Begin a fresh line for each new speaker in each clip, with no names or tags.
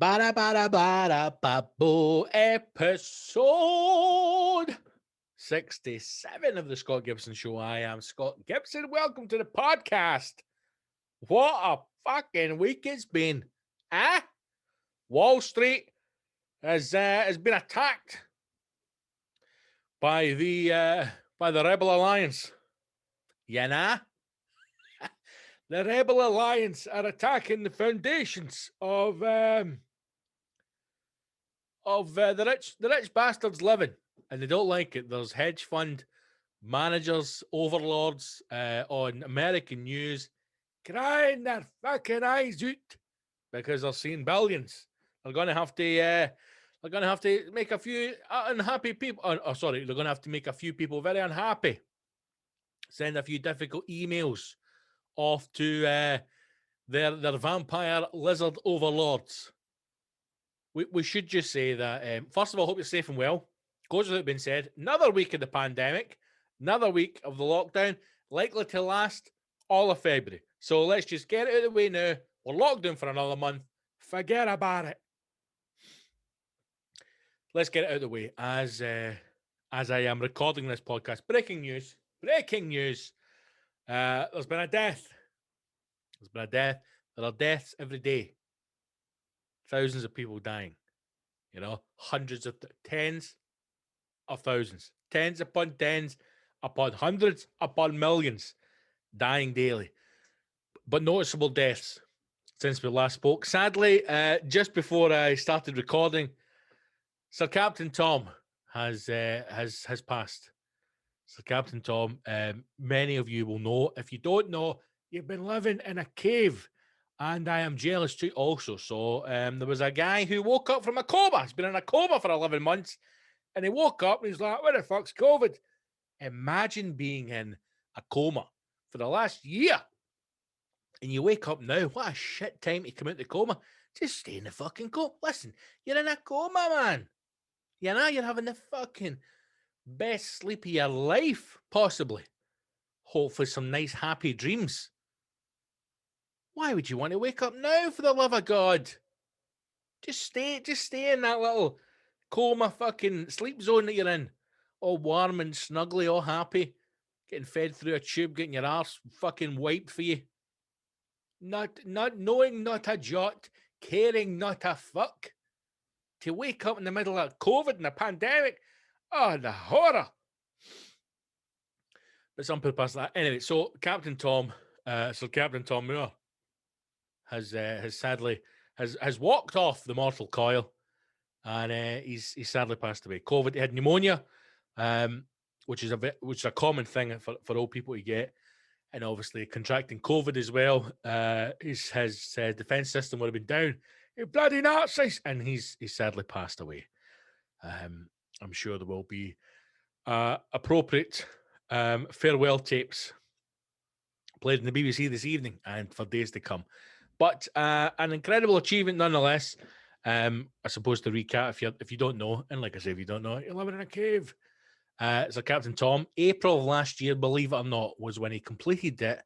Bada bada bada babo episode 67 of the Scott Gibson Show. I am Scott Gibson. Welcome to the podcast. What a fucking week it's been, eh? Wall Street has been attacked by the Rebel Alliance. You know? The Rebel Alliance are attacking the foundations of the rich bastards living, and they don't like it. There's hedge fund managers, overlords on American news crying their fucking eyes out because they're seeing billions. They're going to have to make a few unhappy people. They're going to have to make a few people very unhappy. Send a few difficult emails off to their vampire lizard overlords. We should just say that, first of all, hope you're safe and well. Goes without being said, another week of the pandemic, another week of the lockdown, likely to last all of February. So let's just get it out of the way now. We're locked down for another month. Forget about it. Let's get it out of the way as I am recording this podcast. Breaking news. There's been a death. There are deaths every day. Thousands of people dying, hundreds of tens of thousands, tens upon tens upon hundreds upon millions dying daily, but noticeable deaths since we last spoke. Sadly, just before I started recording, Sir Captain Tom has passed. Sir Captain Tom, many of you will know. If you don't know, you've been living in a cave. And I am jealous too also. So there was a guy who woke up from a coma. He's been in a coma for 11 months. And he woke up and he's like, what the fuck's COVID? Imagine being in a coma for the last year. And you wake up now. What a shit time to come out of the coma. Just stay in the fucking coma. Listen, you're in a coma, man. You're having the fucking best sleep of your life, possibly. Hopefully some nice happy dreams. Why would you want to wake up now, for the love of God? Just stay in that little coma fucking sleep zone that you're in. All warm and snuggly, all happy. Getting fed through a tube, getting your arse fucking wiped for you. Not knowing not a jot, caring not a fuck. To wake up in the middle of COVID and a pandemic. Oh, the horror. But some people pass that. Anyway, so Captain Tom, Sir Captain Tom Moore, has sadly walked off the mortal coil, and he's sadly passed away. COVID. He had pneumonia, which is a common thing for old people to get, and obviously contracting COVID as well. His defense system would have been down. You bloody Nazis, and he's sadly passed away. I'm sure there will be appropriate farewell tapes played in the BBC this evening and for days to come. But an incredible achievement nonetheless. I suppose to recap, if you don't know, and like I say, if you don't know, you're living in a cave. So Captain Tom, April of last year, believe it or not, was when he completed it,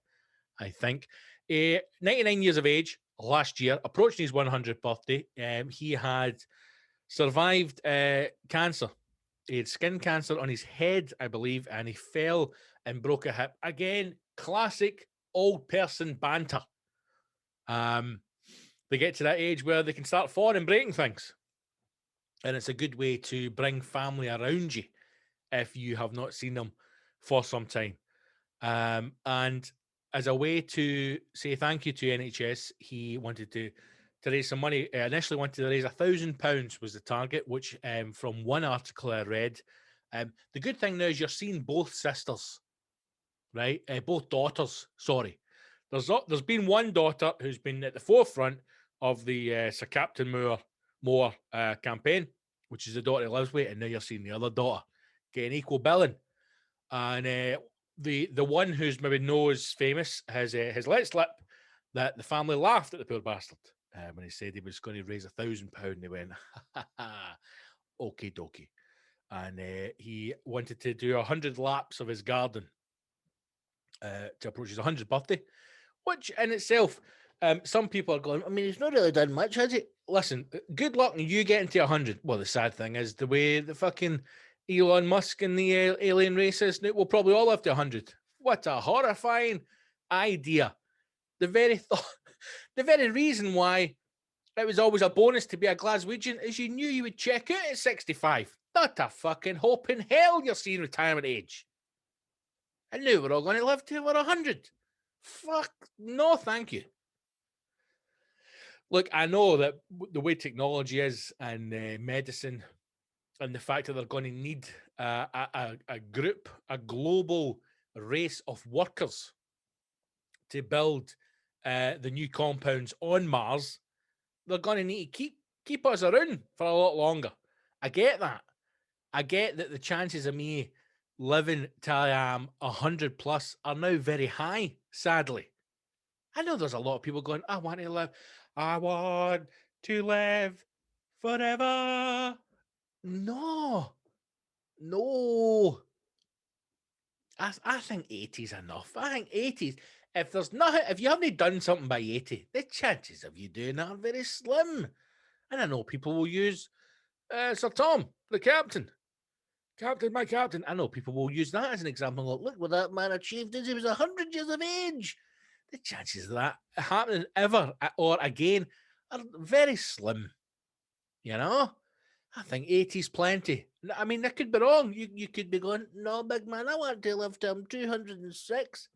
I think. 99 years of age last year, approaching his 100th birthday. He had survived cancer. He had skin cancer on his head, I believe, and he fell and broke a hip. Again, classic old person banter. They get to that age where they can start falling and breaking things. And it's a good way to bring family around you if you have not seen them for some time. And as a way to say thank you to NHS, he wanted to raise some money. Initially wanted to raise £1,000 was the target, which from one article I read, the good thing now is you're seeing both sisters, right? Both daughters, sorry. There's been one daughter who's been at the forefront of the Sir Captain Moore campaign, which is the daughter he lives with, and now you're seeing the other daughter getting equal billing. And the one who's maybe not as famous has let slip that the family laughed at the poor bastard when he said he was going to raise £1,000. They went, okie dokie. And he wanted to do 100 laps of his garden to approach his 100th birthday, which in itself, Some people are going, I mean, he's not really done much, has he? Listen, good luck in you getting to 100. Well, the sad thing is the way the fucking Elon Musk and the alien races, we'll probably all live to 100. What a horrifying idea. The very thought, the very reason why it was always a bonus to be a Glaswegian is you knew you would check out at 65. Not a fucking hope in hell you're seeing retirement age. I knew we're all going to live to over 100. Fuck, no thank you. Look, I know that the way technology is and medicine and the fact that they're going to need a group, a global race of workers to build the new compounds on Mars, they're going to need to keep us around for a lot longer. I get that. I get that the chances of me living till I am 100 plus are now very high, sadly. I know there's a lot of people going, I want to live forever. No. I think 80's enough. I think 80's. If you haven't done something by 80, the chances of you doing that are very slim. And I know people will use Sir Tom, the captain. My captain. I know people will use that as an example. Look what that man achieved as he was 100 years of age. The chances of that happening ever or again are very slim. You know? I think 80's plenty. I mean, I could be wrong. You could be going, no, big man, I want to live till I'm 206.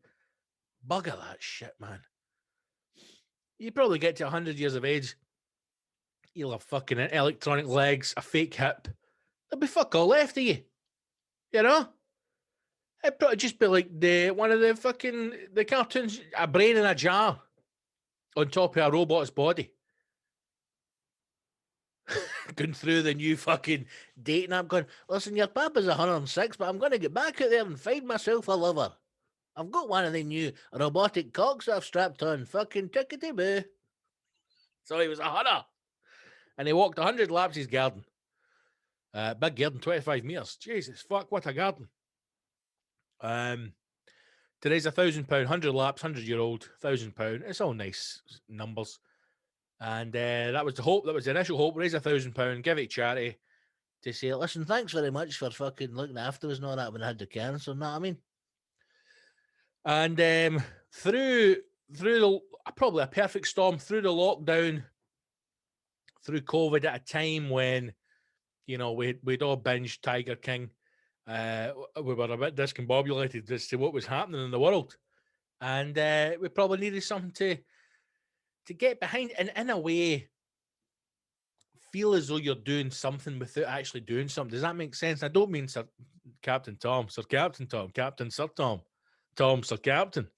Bugger that shit, man. You probably get to 100 years of age. You'll have fucking electronic legs, a fake hip. There'll be fuck all left of you. You know? It'd probably just be like one of the cartoons, a brain in a jar on top of a robot's body. Going through the new fucking dating app going, listen, your papa's 106, but I'm going to get back out there and find myself a lover. I've got one of the new robotic cocks I've strapped on. Fucking tickety boo. So he was 100. And he walked 100 laps his garden. Big garden, 25 metres. Jesus, fuck, what a garden. Today's £1,000, 100 laps, 100-year-old, £1,000. It's all nice numbers. And that was the hope. That was the initial hope. Raise £1,000, give it to charity to say, listen, thanks very much for fucking looking after us and all that when I had the cancer. Know what I mean? And through the probably a perfect storm, through the lockdown, through COVID, at a time when we'd all binged Tiger King, we were a bit discombobulated as to what was happening in the world, and we probably needed something to get behind and in a way feel as though you're doing something without actually doing something. Does that make sense? I don't mean Sir Captain Tom, Sir Captain Tom, Captain Sir Tom, Tom Sir Captain.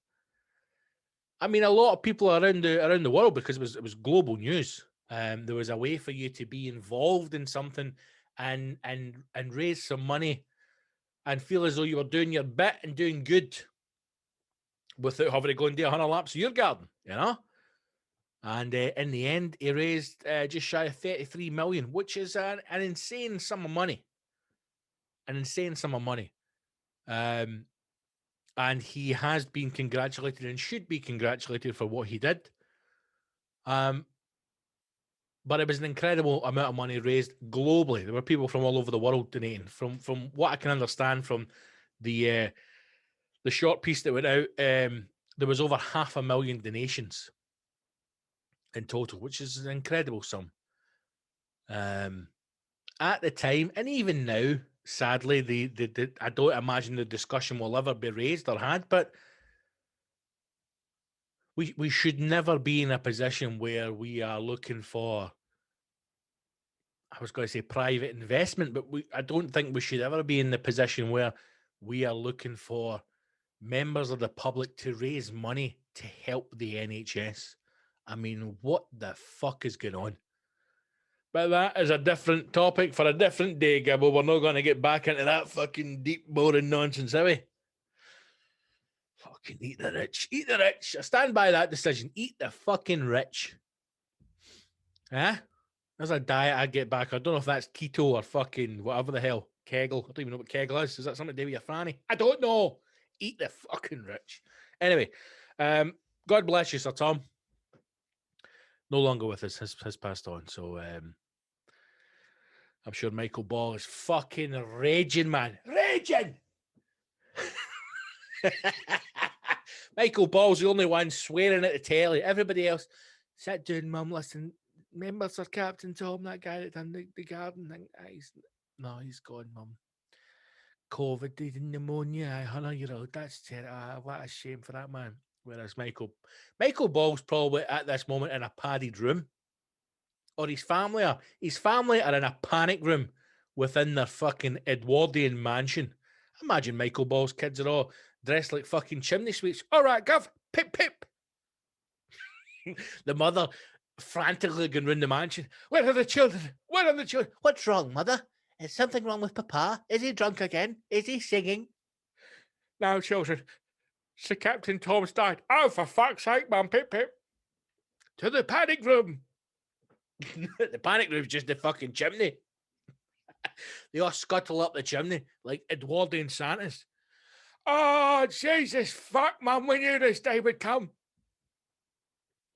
I mean, a lot of people around the world, because it was global news. There was a way for you to be involved in something and raise some money and feel as though you were doing your bit and doing good without having to go and do 100 laps of your garden, And in the end, he raised just shy of 33 million, which is an insane sum of money. An insane sum of money. And he has been congratulated and should be congratulated for what he did. But it was an incredible amount of money raised globally. There were people from all over the world donating. From what I can understand from the short piece that went out, there was over 500,000 donations in total, which is an incredible sum. At the time, and even now, sadly, I don't imagine the discussion will ever be raised or had, but we should never be in a position where we are looking for, I was going to say private investment, but I don't think we should ever be in the position where we are looking for members of the public to raise money to help the NHS. I mean, what the fuck is going on? But that is a different topic for a different day, Gibbo. We're not going to get back into that fucking deep, boring nonsense, are we? Fucking eat the rich. Eat the rich. I stand by that decision. Eat the fucking rich. Huh? There's a diet I get back. I don't know if that's keto or fucking whatever the hell. Kegel. I don't even know what Kegel is. Is that something to do with your fanny? I don't know. Eat the fucking rich. Anyway, God bless you, Sir Tom. no longer with us, has passed on. So I'm sure Michael Ball is fucking raging, man. Raging! Michael Ball's the only one swearing at the telly. Everybody else, sit down, mum, listen. Remember Sir Captain Tom, that guy that done the garden thing? He's gone, mum. COVID, pneumonia, 100-year-old. That's terrible. What a shame for that man. Whereas Michael Ball's probably at this moment in a padded room, or his family are in a panic room within their fucking Edwardian mansion. Imagine Michael Ball's kids are all dressed like fucking chimney sweeps. All right, Gov, pip pip. The mother frantically going round the mansion. Where are the children? Where are the children? What's wrong, mother? Is something wrong with Papa? Is he drunk again? Is he singing? Now, children, Sir Captain Tom's died. Oh, for fuck's sake, man, pip pip. To the panic room. The panic room's just the fucking chimney. They all scuttle up the chimney like Edwardian Santas. Oh, Jesus, fuck, man, we knew this day would come.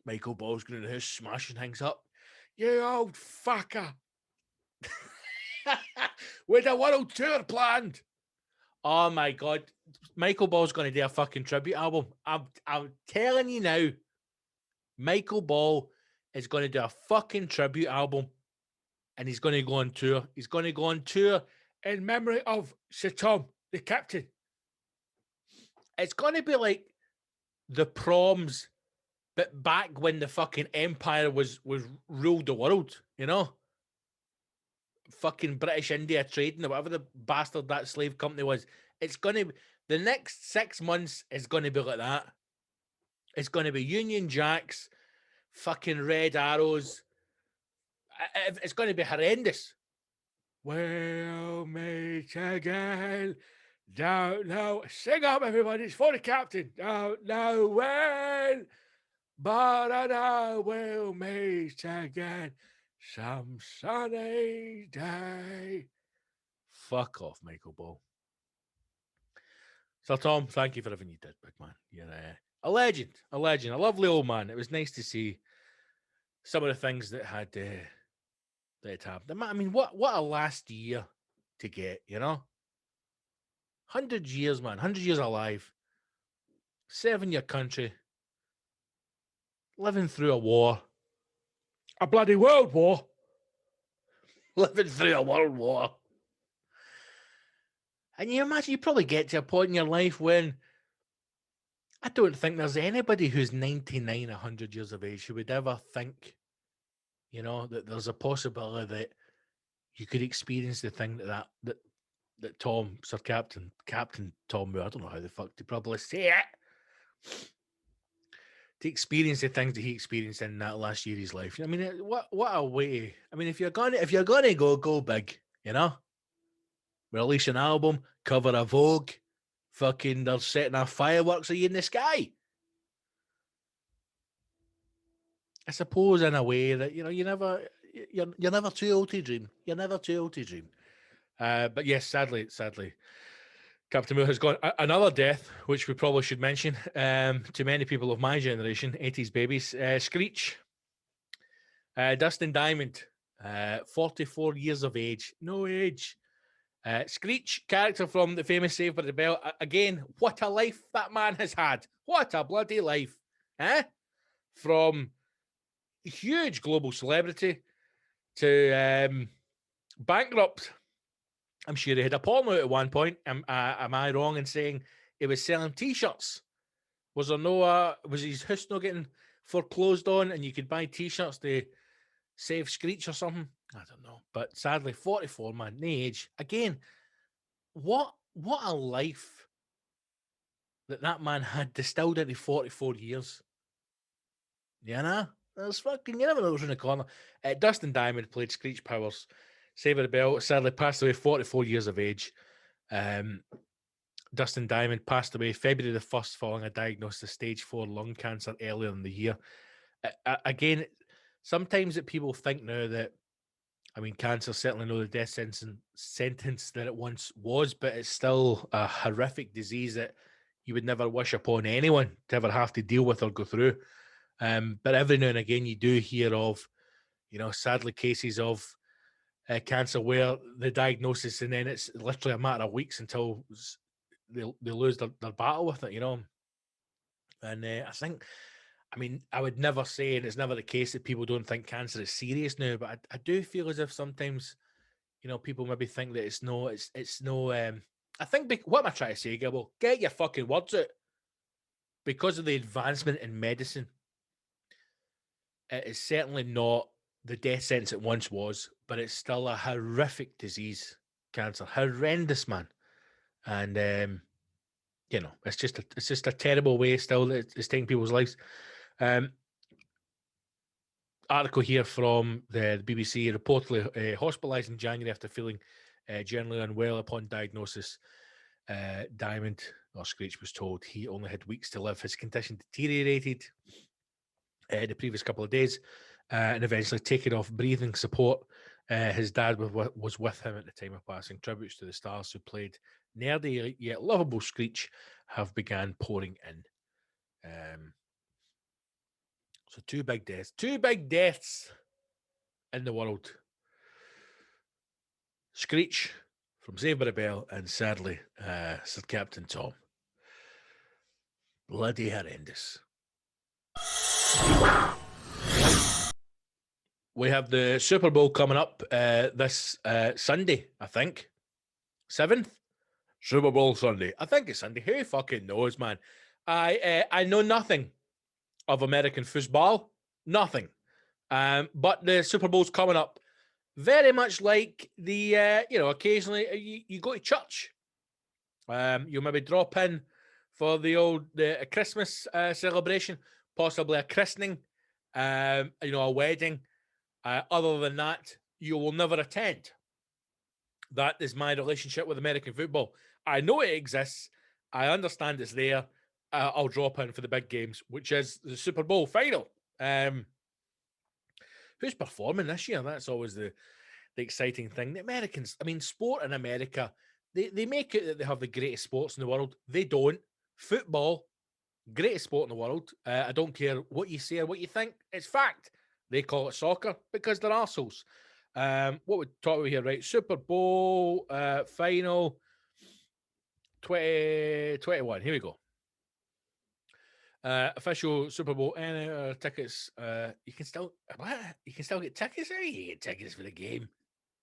Michael Ball's going to the house, smashing things up. You old fucker. With a world tour planned. Oh, my God. Michael Ball's going to do a fucking tribute album. I'm telling you now, Michael Ball is going to do a fucking tribute album. And he's going to go on tour. He's going to go on tour in memory of Sir Tom, the captain. It's going to be like the Proms, but back when the fucking empire was ruled the world, you know? Fucking British India Trading or whatever the bastard that slave company was. It's going to be, the next 6 months is going to be like that. It's going to be Union Jacks, fucking Red Arrows. It's going to be horrendous. We'll meet again. Don't know. Sing up, everybody. It's for the captain. Don't know when, but I know we'll meet again some sunny day. Fuck off, Michael Ball. Sir Tom, thank you for everything you did, big man. You're a legend, a lovely old man. It was nice to see some of the things that had that happened. I mean, what a last year to get, you know? 100 years, man. 100 years alive. Serving your country. Living through a war. A bloody world war. Living through a world war. And you imagine you probably get to a point in your life when I don't think there's anybody who's 99, 100 years of age who would ever think, you know, that there's a possibility that you could experience the thing that Tom, Sir Captain Tom, I don't know how the fuck to probably say it, to experience the things that he experienced in that last year of his life. I mean, what a way. I mean, if you're gonna go big, you know, release an album, cover a Vogue, fucking they're setting off fireworks of you in the sky. I suppose in a way that, you know, you're never too old to dream. You're never too old to dream. But yes, sadly, Captain Moore has gone. Another death, which we probably should mention to many people of my generation, 80s babies, Screech. Dustin Diamond, 44 years of age. No age. Screech, character from the famous Saved by the Bell. Again, what a life that man has had. What a bloody life. From huge global celebrity to bankrupt. I'm sure he had a porno at one point. Am I wrong in saying he was selling T-shirts? Was there no, was his house not getting foreclosed on and you could buy T-shirts to save Screech or something? I don't know. But sadly, 44, man, no age. Again, what a life that man had distilled into 44 years. You know? There's fucking, you never know what's in the corner. Dustin Diamond played Screech Powers. Saved by the Bell, sadly passed away, 44 years of age. Dustin Diamond passed away February the 1st following a diagnosis of stage 4 lung cancer earlier in the year. Again, sometimes that people think now that, I mean, cancer certainly not the death sentence that it once was, but it's still a horrific disease that you would never wish upon anyone to ever have to deal with or go through. But every now and again, you do hear of, sadly, cases of cancer where the diagnosis, and then it's literally a matter of weeks until they lose their battle with it, And I would never say, and it's never the case that people don't think cancer is serious now, but I do feel as if sometimes, people maybe think that it's no. I think, what am I trying to say, Gibble? Get your fucking words out. Because of the advancement in medicine, it is certainly not the death sentence it once was, but it's still a horrific disease, cancer. Horrendous, man. And, it's just a terrible way still that it's taking people's lives. Article here from the BBC, reportedly hospitalised in January after feeling generally unwell upon diagnosis. Diamond, or Screech, was told he only had weeks to live. His condition deteriorated the previous couple of days and eventually taken off breathing support. His dad was with him at the time of passing. Tributes to the stars who played nerdy yet lovable Screech have began pouring in. So two big deaths in the world. Screech from Saved by the Bell, and sadly, Sir Captain Tom. Bloody horrendous. We have the Super Bowl coming up this Sunday, I think. 7th? Super Bowl Sunday. I think it's Sunday. Who fucking knows, man? I know nothing of American football. Nothing. But the Super Bowl's coming up. Very much like the, occasionally you go to church. You'll maybe drop in for the Christmas celebration, possibly a christening, a wedding. Other than that, you will never attend. That is my relationship with American football. I know it exists. I understand it's there. I'll drop in for the big games, which is the Super Bowl final. Who's performing this year? That's always the exciting thing. The Americans, sport in America, they make it that they have the greatest sports in the world. They don't. Football, greatest sport in the world. I don't care what you say or what you think. It's fact. They call it soccer because they're arseholes. What we talk about here, right? Super Bowl final 2021. Here we go. Official Super Bowl tickets. You can still get tickets. How you get tickets for the game?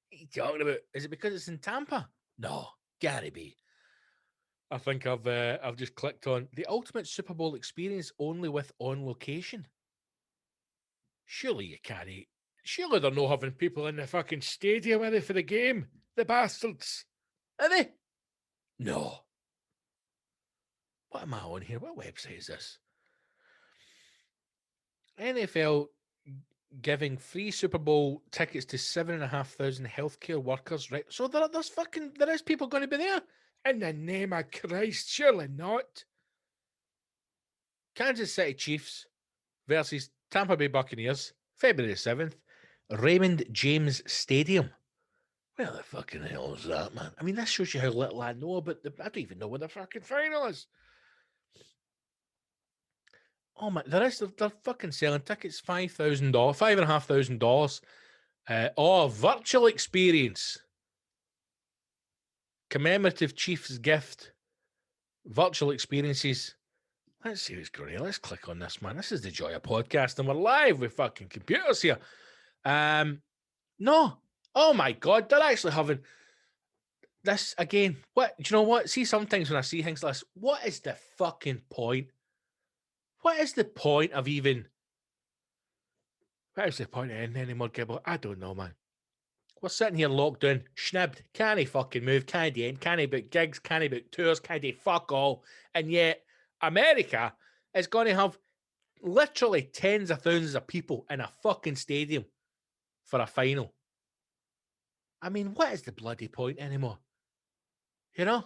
What are you talking about? Is it because it's in Tampa? No, gotta be. I think I've just clicked on the ultimate Super Bowl experience only with On Location. Surely you can't. Surely they're not having people in the fucking stadium, are they, for the game? The bastards. Are they? No. What am I on here? What website is this? NFL giving free Super Bowl tickets to 7,500 healthcare workers, right? So there is people going to be there. In the name of Christ, surely not. Kansas City Chiefs versus Tampa Bay Buccaneers, February 7th, Raymond James Stadium. Where the fucking hell is that, man? This shows you how little I know about I don't even know what the fucking final is. Oh my, they're fucking selling tickets $5,000, $5,500. Virtual experience. Commemorative Chiefs gift. Virtual experiences. Let's see what's going on. Let's click on this, man. This is the joy of podcast, and we're live with fucking computers here. No. Oh my God, they're actually having this again. What? Do you know what? See, sometimes when I see things like this, what is the fucking point? What is the point of even? What is the point of any more Gibble? I don't know, man. We're sitting here locked down, schnibbed, can't he fucking move, can't he end, can't he book gigs, can't he book tours, can't he fuck all, and yet America is going to have literally tens of thousands of people in a fucking stadium for a final. What is the bloody point anymore? The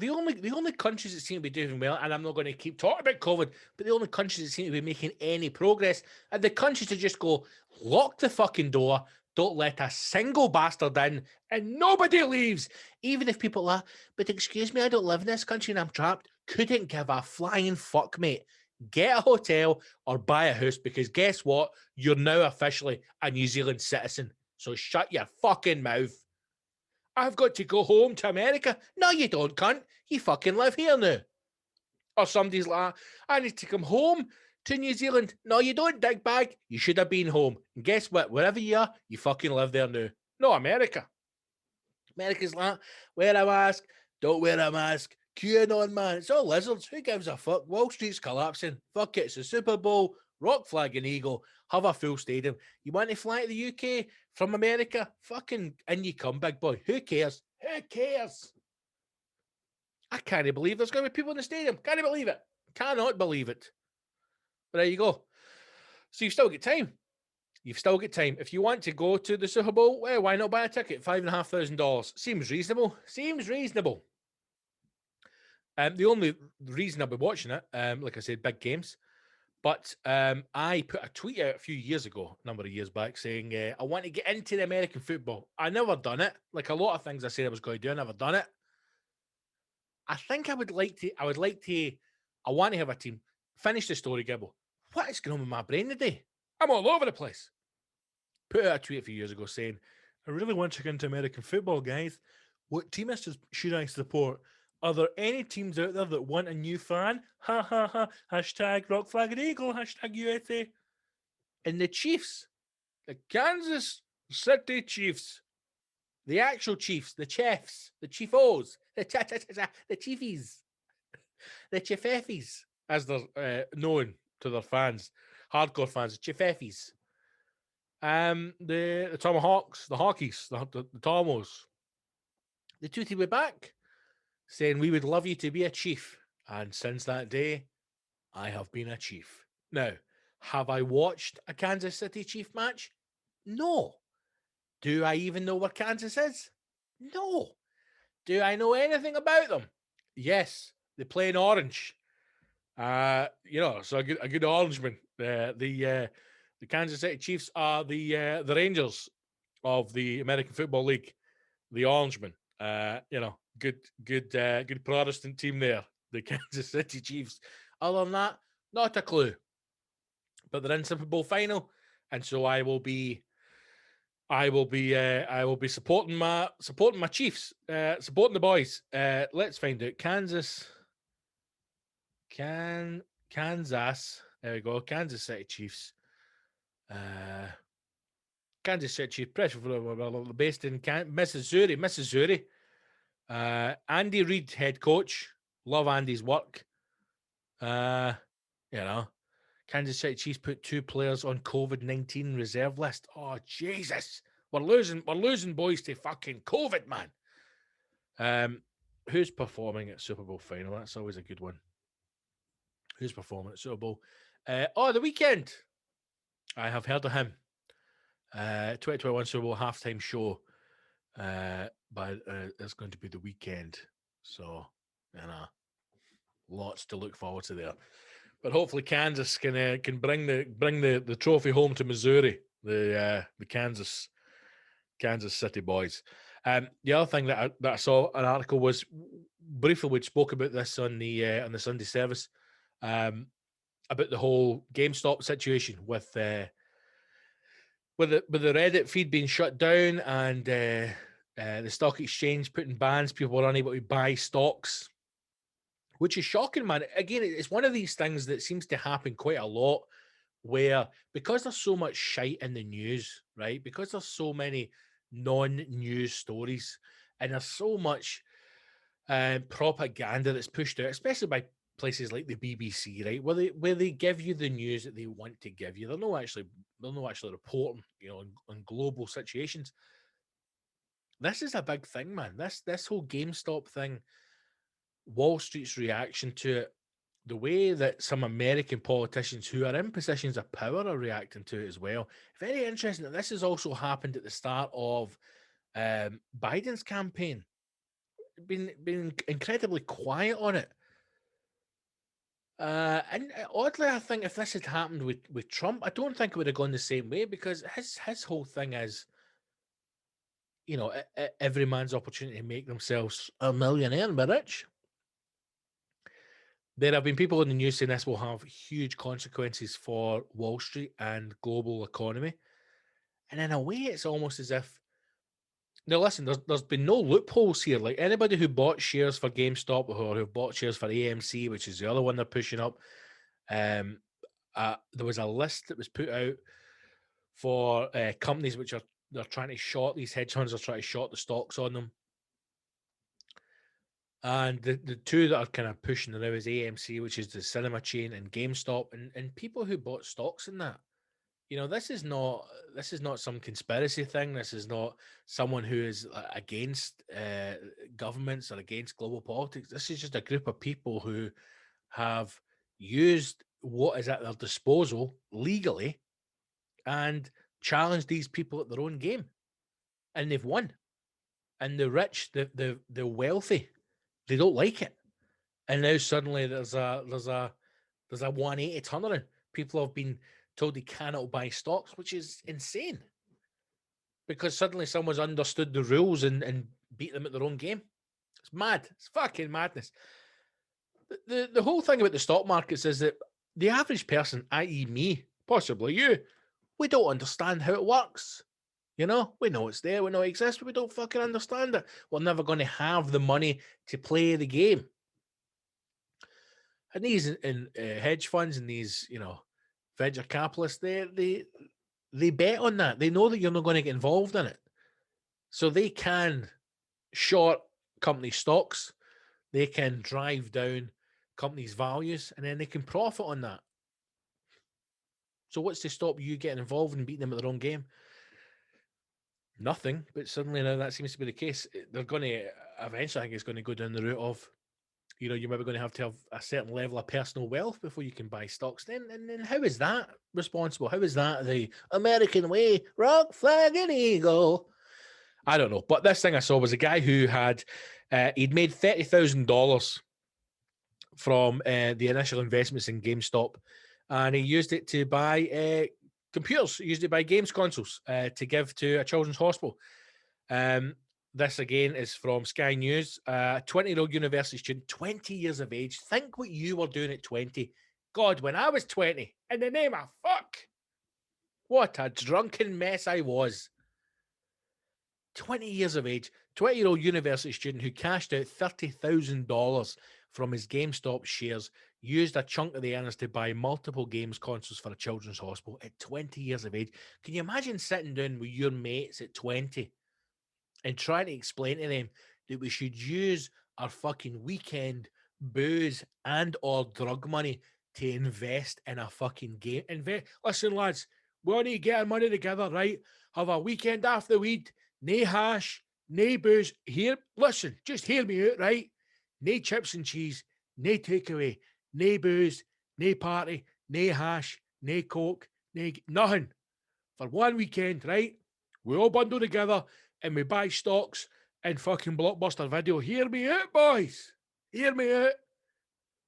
only countries that seem to be doing well, and I'm not going to keep talking about COVID, but the only countries that seem to be making any progress are the countries that just go, lock the fucking door, don't let a single bastard in, and nobody leaves. Even if people are, but excuse me, I don't live in this country and I'm trapped. Couldn't give a flying fuck, mate. get a hotel or buy a house, because guess what? You're now officially a New Zealand citizen. So shut your fucking mouth. I've got to go home to America. No, you don't, cunt. You fucking live here now. Or somebody's like, I need to come home to New Zealand. No, you don't, dickbag. You should have been home. And guess what? Wherever you are, you fucking live there now. No, America. America's like, wear a mask, don't wear a mask. QAnon, man. It's all lizards. Who gives a fuck? Wall Street's collapsing. Fuck it. It's the Super Bowl. Rock, flag, and eagle. Have a full stadium. You want to fly to the UK from America? Fucking in you come, big boy. Who cares? Who cares? I can't believe there's going to be people in the stadium. Can't believe it. Cannot believe it. But there you go. So you've still got time. You've still got time. If you want to go to the Super Bowl, well, why not buy a ticket? $5,500. Seems reasonable. Seems reasonable. The only reason I'll be watching it, like I said, big games. But I put a tweet out a few years ago, a number of years back, saying I want to get into the American football. I never done it. Like a lot of things I said I was going to do, I never done it. I think I want to have a team. Finish the story, Gibble. What is going on with my brain today? I'm all over the place. Put out a tweet a few years ago saying, I really want to get into American football, guys. What team should I support? Are there any teams out there that want a new fan? Ha ha ha. Hashtag rock, flag, and eagle. Hashtag USA. And the Chiefs, the Kansas City Chiefs, the actual Chiefs, the Chiefs, the Chiefos, the Chiefies, the Chiefeffies, as they're known to their fans, hardcore fans, the Chiefeffies. The Tomahawks, the Hawkies, the Tomos, the two team were back, saying we would love you to be a Chief. And since that day, I have been a Chief. Now, have I watched a Kansas City Chief match? No. Do I even know where Kansas is? No. Do I know anything about them? Yes. They play in orange. So a good orangeman. The Kansas City Chiefs are the Rangers of the American Football League. The Orangemen. Good Protestant team there. The Kansas City Chiefs. Other than that, not a clue. But they're in Super Bowl final, and so I will be supporting my Chiefs, supporting the boys. Let's find out. Kansas. There we go. Kansas City Chiefs. Kansas City Chiefs, based in Missouri. Andy Reid, head coach. Love Andy's work. Kansas City Chiefs put 2 players on COVID-19 reserve list. Oh, Jesus. We're losing boys to fucking COVID, man. Who's performing at Super Bowl final? That's always a good one. Who's performing at Super Bowl? The Weeknd. I have heard of him. 2021 Super Bowl halftime show. But it's going to be the Weeknd. So, lots to look forward to there. But hopefully Kansas can bring the trophy home to Missouri. The Kansas City boys. The other thing that I saw an article was briefly we spoke about this on the Sunday service about the whole GameStop situation with the Reddit feed being shut down and the stock exchange putting bans. People were unable to buy stocks, which is shocking, man. Again, it's one of these things that seems to happen quite a lot where because there's so much shite in the news, right? Because there's so many non-news stories and there's so much propaganda that's pushed out, especially by places like the BBC, right? Where they give you the news that they want to give you. They're not actually reporting, on global situations. This is a big thing, man. This whole GameStop thing, Wall Street's reaction to it, the way that some American politicians who are in positions of power are reacting to it as well. Very interesting that this has also happened at the start of Biden's campaign. Been incredibly quiet on it. And oddly, I think if this had happened with Trump, I don't think it would have gone the same way because his whole thing is, every man's opportunity to make themselves a millionaire and be rich. There have been people in the news saying this will have huge consequences for Wall Street and global economy. And in a way, it's almost as if, now listen, there's been no loopholes here. Like anybody who bought shares for GameStop or who bought shares for AMC, which is the other one they're pushing up, there was a list that was put out for companies which they're trying to short, these hedge funds are trying to short the stocks on them. And the two that are kind of pushing it now is AMC, which is the cinema chain, and GameStop, and people who bought stocks in that. You know, this is not some conspiracy thing. This is not someone who is against governments or against global politics. This is just a group of people who have used what is at their disposal legally and challenged these people at their own game, and they've won. And the rich, the wealthy, they don't like it, and now suddenly there's a 180 turnaround. People have been told they cannot buy stocks, which is insane, because suddenly someone's understood the rules and beat them at their own game. It's mad. It's fucking madness. The whole thing about the stock markets is that the average person, i.e. me, possibly you, we don't understand how it works. You know, we know it's there, we know it exists, but we don't fucking understand it. We're never going to have the money to play the game. And these hedge funds and these, you know, venture capitalists, they bet on that. They know that you're not going to get involved in it. So they can short company stocks, they can drive down companies' values, and then they can profit on that. So what's to stop you getting involved and beating them at their own game? Nothing, but suddenly now that seems to be the case. They're going to eventually, I think it's going to go down the route of, you know, you're maybe going to have a certain level of personal wealth before you can buy stocks. Then how is that responsible? How is that the American way? Rock, flag, and eagle. I don't know. But this thing I saw was a guy who had, he'd made $30,000 from the initial investments in GameStop, and he used it to buy computers. He used it to buy games consoles to give to a children's hospital. This again is from Sky News. 20-year-old university student, 20 years of age. Think what you were doing at 20. God, when I was 20, in the name of fuck, what a drunken mess I was. 20 years of age, 20-year-old university student who cashed out $30,000 from his GameStop shares, used a chunk of the earnings to buy multiple games consoles for a children's hospital at 20 years of age. Can you imagine sitting down with your mates at 20 and trying to explain to them that we should use our fucking weekend booze and or drug money to invest in a fucking game? Listen, lads, we all need to get our money together, right? Have a weekend after weed, nae hash, nae booze. Here, listen, just hear me out, right? Nae chips and cheese, nae takeaway, nae booze, nae party, nae hash, nae coke, nae nothing. For one weekend, right? We all bundle together and we buy stocks and fucking Blockbuster Video. Hear me out, boys. Hear me out.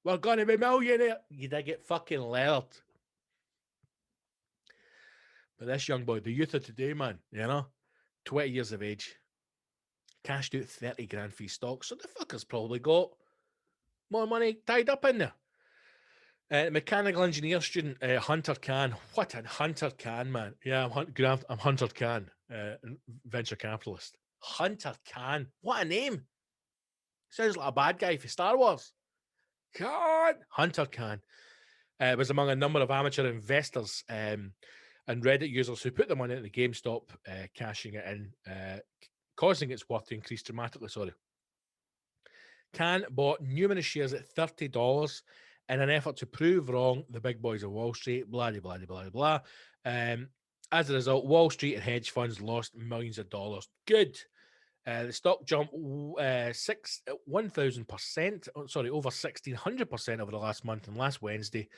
We're going to be millionaire. You did get fucking leered. But this young boy, the youth of today, man, you know, 20 years of age, cashed out 30 grand for his stocks. So the fucker's probably got more money tied up in there. Mechanical engineer student, Hunter Khan. What a Hunter Khan, man. Yeah, I'm Hunter Khan, venture capitalist. Hunter Khan. What a name. Sounds like a bad guy for Star Wars. Khan. Hunter Khan was among a number of amateur investors and Reddit users who put their money into GameStop, cashing it in, causing its worth to increase dramatically. Khan bought numerous shares at $30 in an effort to prove wrong the big boys of Wall Street, blah, blah, blah, blah, blah. As a result, Wall Street and hedge funds lost millions of dollars. Good. The stock jumped 1,000%, over 1,600% over the last month, and last Wednesday,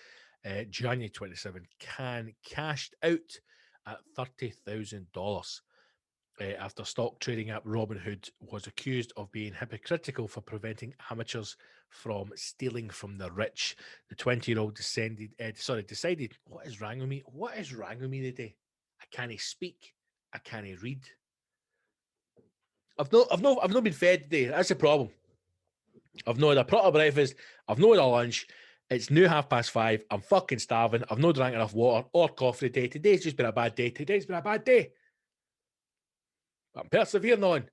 January 27, Khan cashed out at $30,000 after stock trading app Robinhood was accused of being hypocritical for preventing amateurs from stealing from the rich. The 20-year-old decided, what is wrong with me? What is wrong with me today? I can't speak. I can't read. I've not been fed today. That's the problem. I've not had a proper breakfast. I've not had a lunch. It's now 5:30. I'm fucking starving. I've not drank enough water or coffee today. Today's just been a bad day. Today's been a bad day. But I'm persevering on.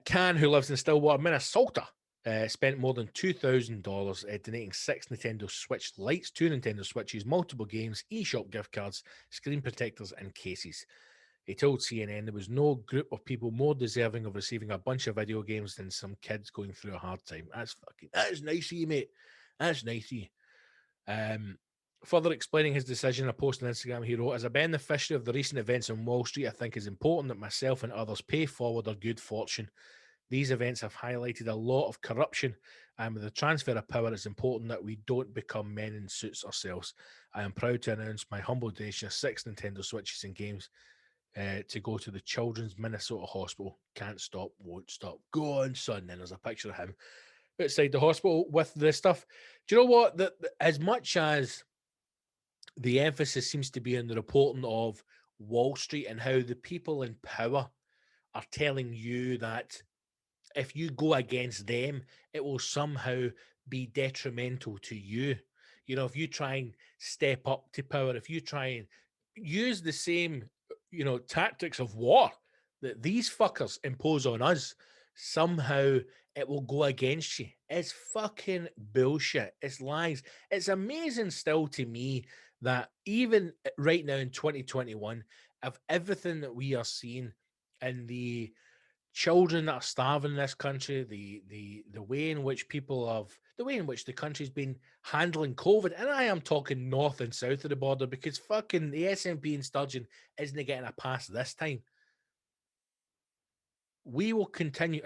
Can, who lives in Stillwater, Minnesota, spent more than $2,000 donating 6 Nintendo Switch Lites, 2 Nintendo Switches, multiple games, eShop gift cards, screen protectors, and cases. He told CNN there was no group of people more deserving of receiving a bunch of video games than some kids going through a hard time. That is nice of you, mate. That's nice of you. Further explaining his decision, a post on Instagram, he wrote, as a beneficiary of the recent events on Wall Street, I think it's important that myself and others pay forward our good fortune. These events have highlighted a lot of corruption, and with the transfer of power, it's important that we don't become men in suits ourselves. I am proud to announce my humble donation of 6 Nintendo Switches and games to go to the Children's Minnesota Hospital. Can't stop, won't stop. Go on, son. Then there's a picture of him outside the hospital with the stuff. Do you know what? As much as the emphasis seems to be on the reporting of Wall Street and how the people in power are telling you that if you go against them, it will somehow be detrimental to you. You know, if you try and step up to power, if you try and use the same, tactics of war that these fuckers impose on us, somehow it will go against you. It's fucking bullshit. It's lies. It's amazing still to me that even right now in 2021, of everything that we are seeing and the children that are starving in this country, the way in which the way in which the country's been handling COVID, and I am talking north and south of the border, because fucking the SNP and Sturgeon isn't getting a pass this time. We will continue,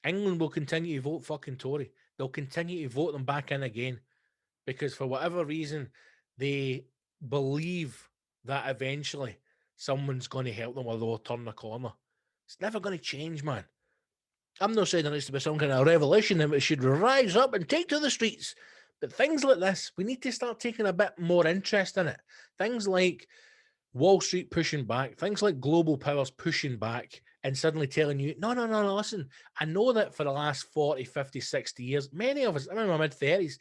England will continue to vote fucking Tory. They'll continue to vote them back in again, because for whatever reason, they believe that eventually someone's going to help them or they'll turn the corner. It's never going to change, man. I'm not saying there needs to be some kind of revolution and we should rise up and take to the streets. But things like this, we need to start taking a bit more interest in it. Things like Wall Street pushing back, things like global powers pushing back and suddenly telling you, no, listen, I know that for the last 40, 50, 60 years, many of us, I'm in my mid-30s,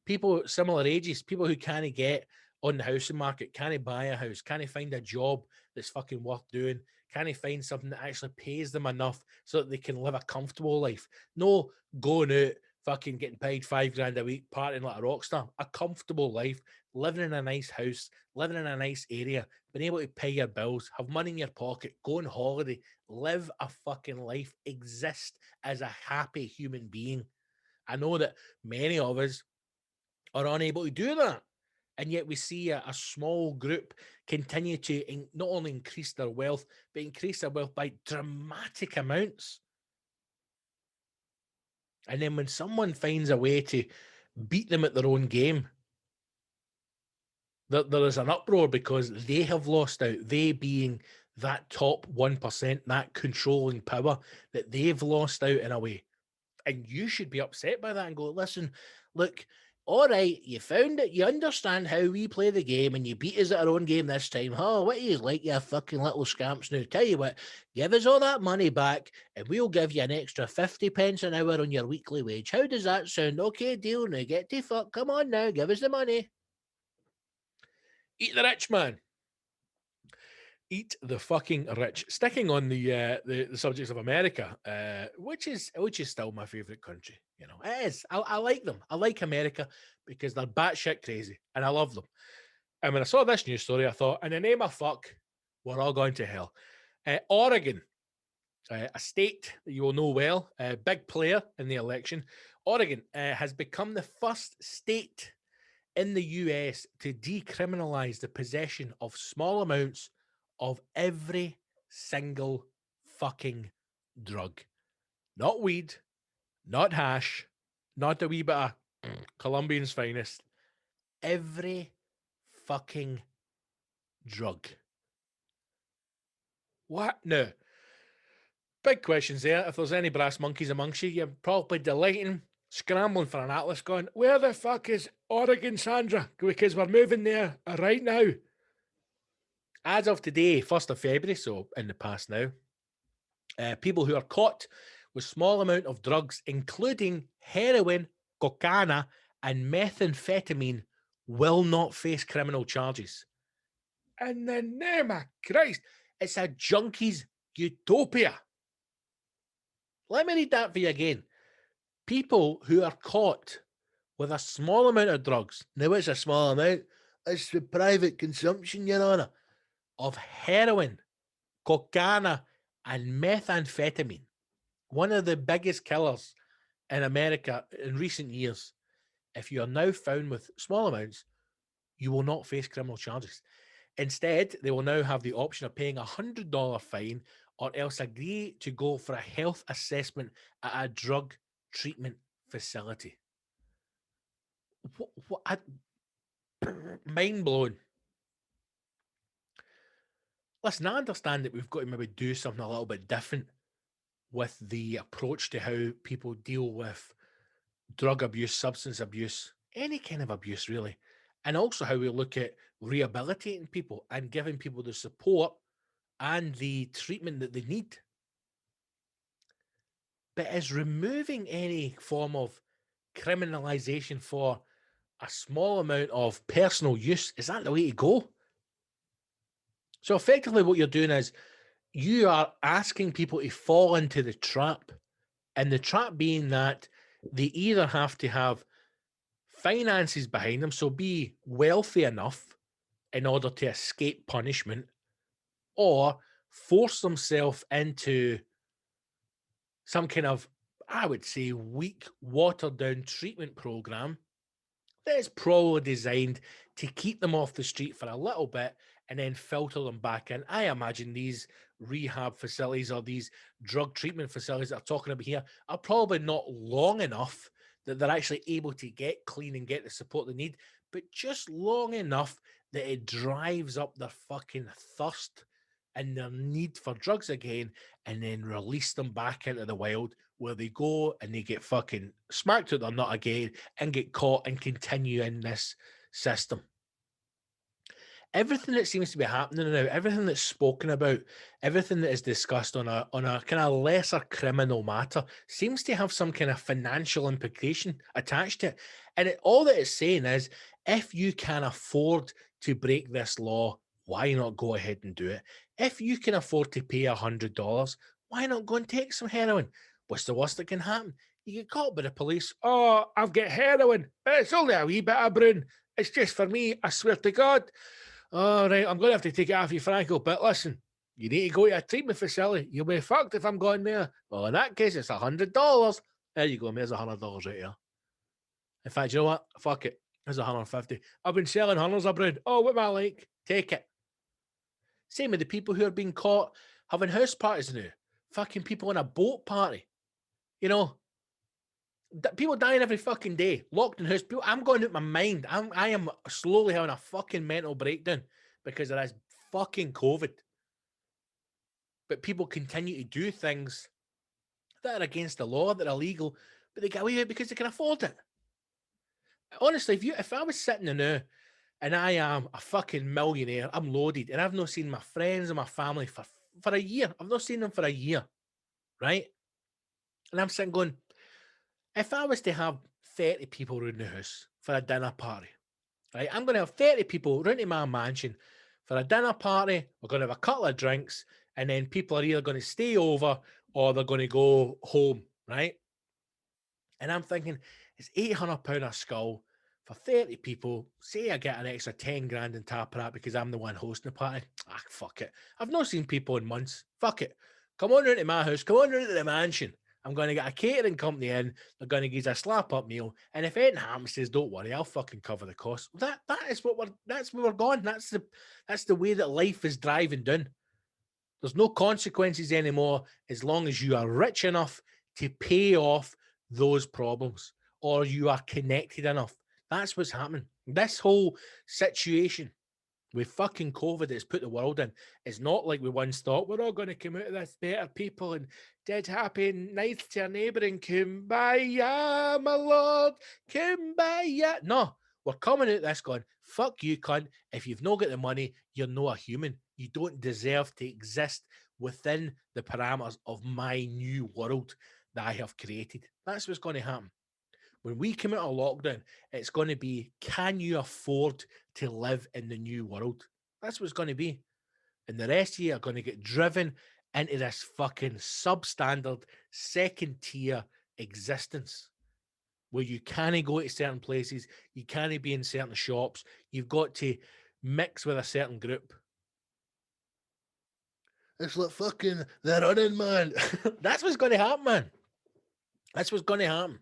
people similar ages, people who can't get on the housing market, can't buy a house, can't find a job that's fucking worth doing, can't find something that actually pays them enough so that they can live a comfortable life. No going out, fucking getting paid $5,000 a week, partying like a rock star. A comfortable life, living in a nice house, living in a nice area, being able to pay your bills, have money in your pocket, go on holiday, live a fucking life, exist as a happy human being. I know that many of us are unable to do that. And yet we see a small group continue to not only increase their wealth, but increase their wealth by dramatic amounts. And then when someone finds a way to beat them at their own game, there is an uproar because they have lost out. They being that top 1%, that controlling power, that they've lost out in a way. And you should be upset by that and go, listen, look, all right, you found it. You understand how we play the game and you beat us at our own game this time. Oh, what are you like, you fucking little scamps now? Tell you what, give us all that money back and we'll give you an extra 50 pence an hour on your weekly wage. How does that sound? Okay, deal. Now get to fuck. Come on now, give us the money. Eat the rich, man. Eat the fucking rich. Sticking on the subjects of America, which is still my favorite country. You know, it is. I like them. I like America because they're batshit crazy, and I love them. And when I saw this news story, I thought, in the name of fuck, we're all going to hell. Oregon, a state that you will know well, a big player in the election. Oregon has become the first state in the US to decriminalize the possession of small amounts of every single fucking drug. Not weed, not hash, not a wee bit of Colombian's finest. Every fucking drug. What? No. Big questions there. If there's any brass monkeys amongst you, you're probably delighting, scrambling for an atlas going, where the fuck is Oregon, Sandra? Because we're moving there right now. As of today, 1st of February, so in the past now, people who are caught with small amount of drugs, including heroin, cocaine, and methamphetamine will not face criminal charges. In the name of Christ, it's a junkie's utopia. Let me read that for you again. People who are caught with a small amount of drugs, now it's a small amount, it's for private consumption, Your Honour, of heroin, cocaine, and methamphetamine, one of the biggest killers in America in recent years. If you are now found with small amounts, you will not face criminal charges. Instead, they will now have the option of paying a $100 fine or else agree to go for a health assessment at a drug treatment facility. Mind blown. Listen, I understand that we've got to maybe do something a little bit different with the approach to how people deal with drug abuse, substance abuse, any kind of abuse, really. And also how we look at rehabilitating people and giving people the support and the treatment that they need. But is removing any form of criminalization for a small amount of personal use, is that the way to go? So effectively what you're doing is you are asking people to fall into the trap, and the trap being that they either have to have finances behind them, so be wealthy enough in order to escape punishment, or force themselves into some kind of, I would say, weak, watered-down treatment program that is probably designed to keep them off the street for a little bit and then filter them back in. I imagine these rehab facilities or these drug treatment facilities that I'm talking about here are probably not long enough that they're actually able to get clean and get the support they need, but just long enough that it drives up their fucking thirst and their need for drugs again, and then release them back into the wild where they go and they get fucking smacked out their nut again and get caught and continue in this system. Everything that seems to be happening now, everything that's spoken about, everything that is discussed on a kind of lesser criminal matter seems to have some kind of financial implication attached to it. And all that it's saying is, if you can afford to break this law, why not go ahead and do it? If you can afford to pay $100, why not go and take some heroin? What's the worst that can happen? You get caught by the police. Oh, I've got heroin, but it's only a wee bit of brown. It's just for me, I swear to God. All right, I'm going to have to take it off you, Franco, but listen, you need to go to a treatment facility. You'll be fucked if I'm going there. Well, in that case, it's $100. There you go, there's $100 right here. In fact, you know what? Fuck it. There's $150. I've been selling hundreds of bread. Oh, what am I like? Take it. Same with the people who are being caught having house parties now. Fucking people in a boat party. You know, people dying every fucking day, locked in house. People, I'm going out my mind. I am slowly having a fucking mental breakdown because of this fucking COVID. But people continue to do things that are against the law, that are illegal, but they get away with it because they can afford it. Honestly, if I was sitting there now and I am a fucking millionaire, I'm loaded, and I've not seen my friends and my family for a year. I've not seen them for a year, right? And I'm sitting going, if I was to have 30 people around the house for a dinner party, right? I'm going to have 30 people round to my mansion for a dinner party. We're going to have a couple of drinks, and then people are either going to stay over or they're going to go home, right? And I'm thinking, it's £800 a skull for 30 people. Say I get an extra 10 grand in tap that because I'm the one hosting the party. Ah, fuck it. I've not seen people in months. Fuck it. Come on round to my house. Come on round to the mansion. I'm going to get a catering company in. They're going to give us a slap-up meal. And if anything happens, says, don't worry, I'll fucking cover the cost. That's where we're going. That's the way that life is driving down. There's no consequences anymore as long as you are rich enough to pay off those problems or you are connected enough. That's what's happening. This whole situation with fucking COVID that's put the world in is not like we once thought we're all going to come out of this better people and dead happy and nice to our neighbour and kumbaya, my lord, kumbaya. No, we're coming out this going, fuck you, cunt. If you've not got the money, you're not a human. You don't deserve to exist within the parameters of my new world that I have created. That's what's going to happen. When we come out of lockdown, it's going to be, can you afford to live in the new world? That's what it's going to be. And the rest of you are going to get driven into this fucking substandard, second tier existence where you can't go to certain places, you can't be in certain shops, you've got to mix with a certain group. It's like fucking the running, man. That's what's going to happen, man. That's what's going to happen.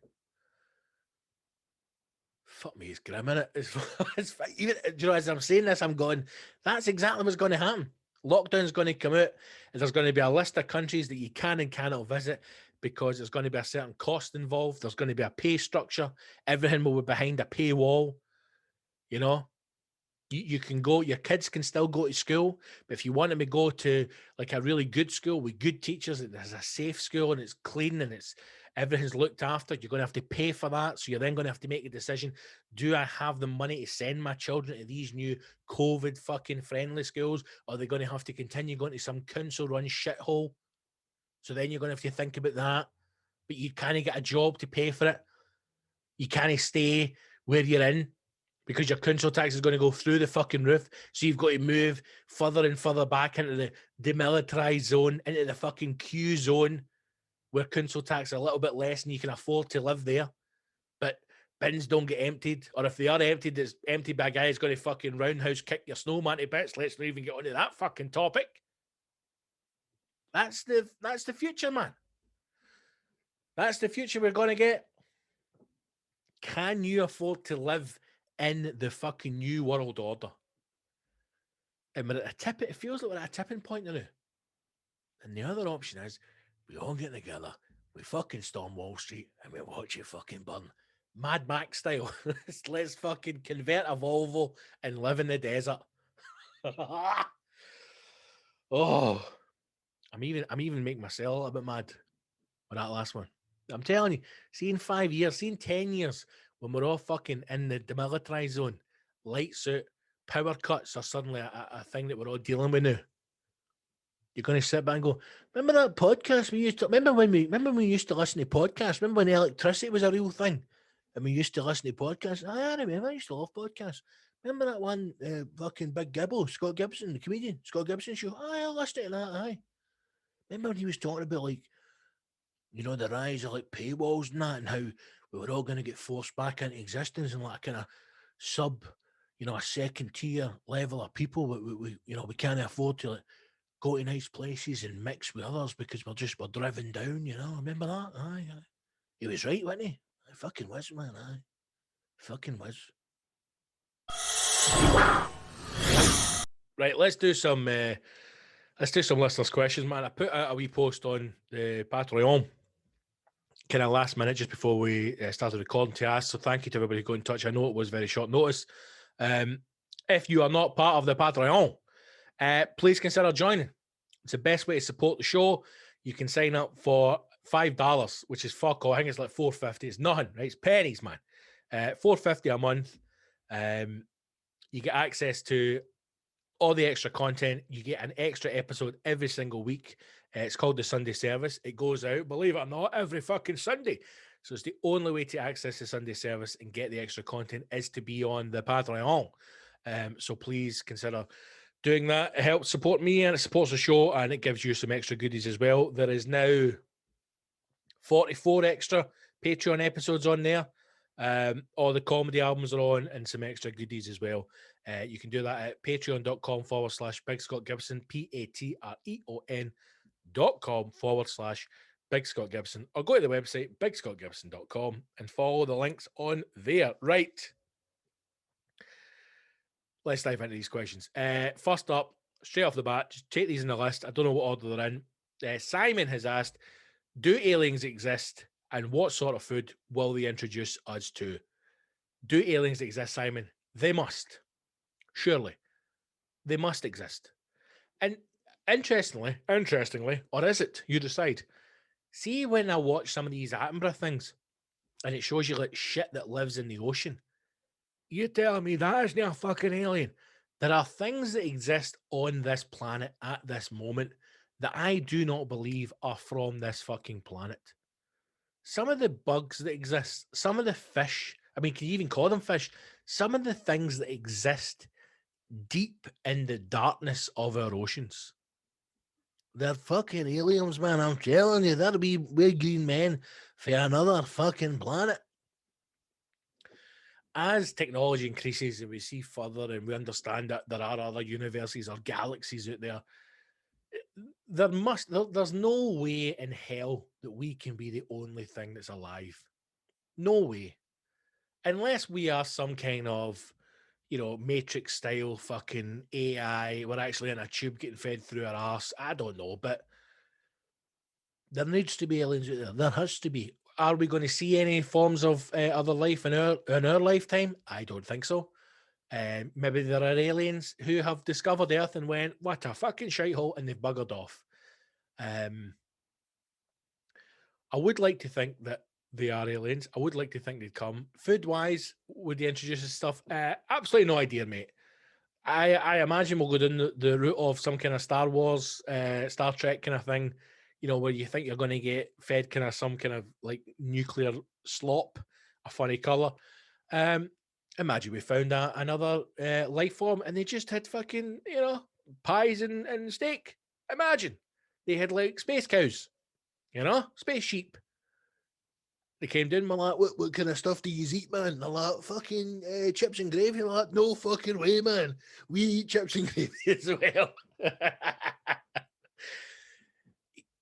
Fuck me, it's grim, innit? It's even, do you know, as I'm saying this, I'm going, that's exactly what's going to happen. Lockdown's going to come out, and there's going to be a list of countries that you can and cannot visit because there's going to be a certain cost involved. There's going to be a pay structure. Everything will be behind a paywall. You know, you can go, your kids can still go to school, but if you want them to go to like a really good school with good teachers, there's a safe school and it's clean and it's everything's looked after, you're going to have to pay for that. So you're then going to have to make a decision. Do I have the money to send my children to these new COVID fucking friendly schools? Or are they going to have to continue going to some council run shithole? So then you're going to have to think about that. But you can't get a job to pay for it. You can't stay where you're in because your council tax is going to go through the fucking roof. So you've got to move further and further back into the demilitarized zone, into the fucking Q zone, where council tax is a little bit less and you can afford to live there. But bins don't get emptied. Or if they are emptied, it's emptied by a guy who's going to fucking roundhouse kick your snowman to bits. Let's not even get onto that fucking topic. That's the future, man. That's the future we're going to get. Can you afford to live in the fucking new world order? And we're at a tip. It feels like we're at a tipping point now. And the other option is we all get together, we fucking storm Wall Street, and we watch it fucking burn. Mad Max style. Let's fucking convert a Volvo and live in the desert. Oh, I'm even making myself a little bit mad with that last one. I'm telling you, see in 5 years, see in 10 years, when we're all fucking in the demilitarized zone, lights out, power cuts are suddenly a thing that we're all dealing with now. You're going to sit back and go, remember that podcast we used to, remember when we used to listen to podcasts? Remember when electricity was a real thing? And we used to listen to podcasts? I remember, I used to love podcasts. Remember that one fucking Big Gibbo, Scott Gibson, the comedian, Scott Gibson Show? I listened to that, aye. Remember when he was talking about, like, you know, the rise of, like, paywalls and that, and how we were all going to get forced back into existence and, like, kind of you know, a second tier level of people. We you know, we can't afford to, like, go to nice places and mix with others because we're driven down, you know. Remember that? Aye. He was right, wasn't he? I fucking was, man. Aye. Fucking was. Right, let's do some listeners' questions, man. I put out a wee post on the Patreon kind of last minute just before we started recording to ask. So thank you to everybody who got in touch. I know it was very short notice. If you are not part of the Patreon, please consider joining. It's the best way to support the show. You can sign up for $5, which is fuck all. I think it's like $4.50. It's nothing, right? It's pennies, man. $4.50 a month. You get access to all the extra content. You get an extra episode every single week. It's called the Sunday Service. It goes out, believe it or not, every fucking Sunday. So it's the only way to access the Sunday Service and get the extra content is to be on the Patreon. So please consider doing that. It helps support me and it supports the show and it gives you some extra goodies as well. There is now 44 extra Patreon episodes on there. All the comedy albums are on and some extra goodies as well. You can do that at patreon.com/Big Scott Gibson, patreon.com/Big Scott Gibson, or go to the website bigscottgibson.com and follow the links on there. Right. Let's dive into these questions. First up, straight off the bat, just take these in the list. I don't know what order they're in. Simon has asked, do aliens exist and what sort of food will they introduce us to? Do aliens exist, Simon? They must. Surely. They must exist. And interestingly, or is it? You decide. See, when I watch some of these Attenborough things and it shows you like shit that lives in the ocean, you're telling me that isn't a fucking alien? There are things that exist on this planet at this moment that I do not believe are from this fucking planet. some of the bugs that exist, some of the fish, I mean, can you even call them fish? Some of the things that exist deep in the darkness of our oceans. They're fucking aliens, man. I'm telling you, that'll be we're green men for another fucking planet. As technology increases and we see further and we understand that there are other universes or galaxies out there, there's no way in hell that we can be the only thing that's alive. No way. Unless we are some kind of, Matrix style fucking AI, we're actually in a tube getting fed through our arse. I don't know, but there needs to be aliens out there. There has to be. Are we going to see any forms of other life in our lifetime? I don't think so. Maybe there are aliens who have discovered Earth and went, what a fucking shithole, and they've buggered off. I would like to think that they are aliens. I would like to think they'd come. Food-wise, would they introduce us stuff? Absolutely no idea, mate. I imagine we'll go down the route of some kind of Star Wars, Star Trek kind of thing, where you think you're going to get fed kind of some kind of like nuclear slop, a funny colour. Imagine we found another life form and they just had fucking, pies and steak. Imagine. They had like space cows, space sheep. They came down, like, what kind of stuff do you eat, man? And they're like, fucking chips and gravy. Like, no fucking way, man. We eat chips and gravy as well.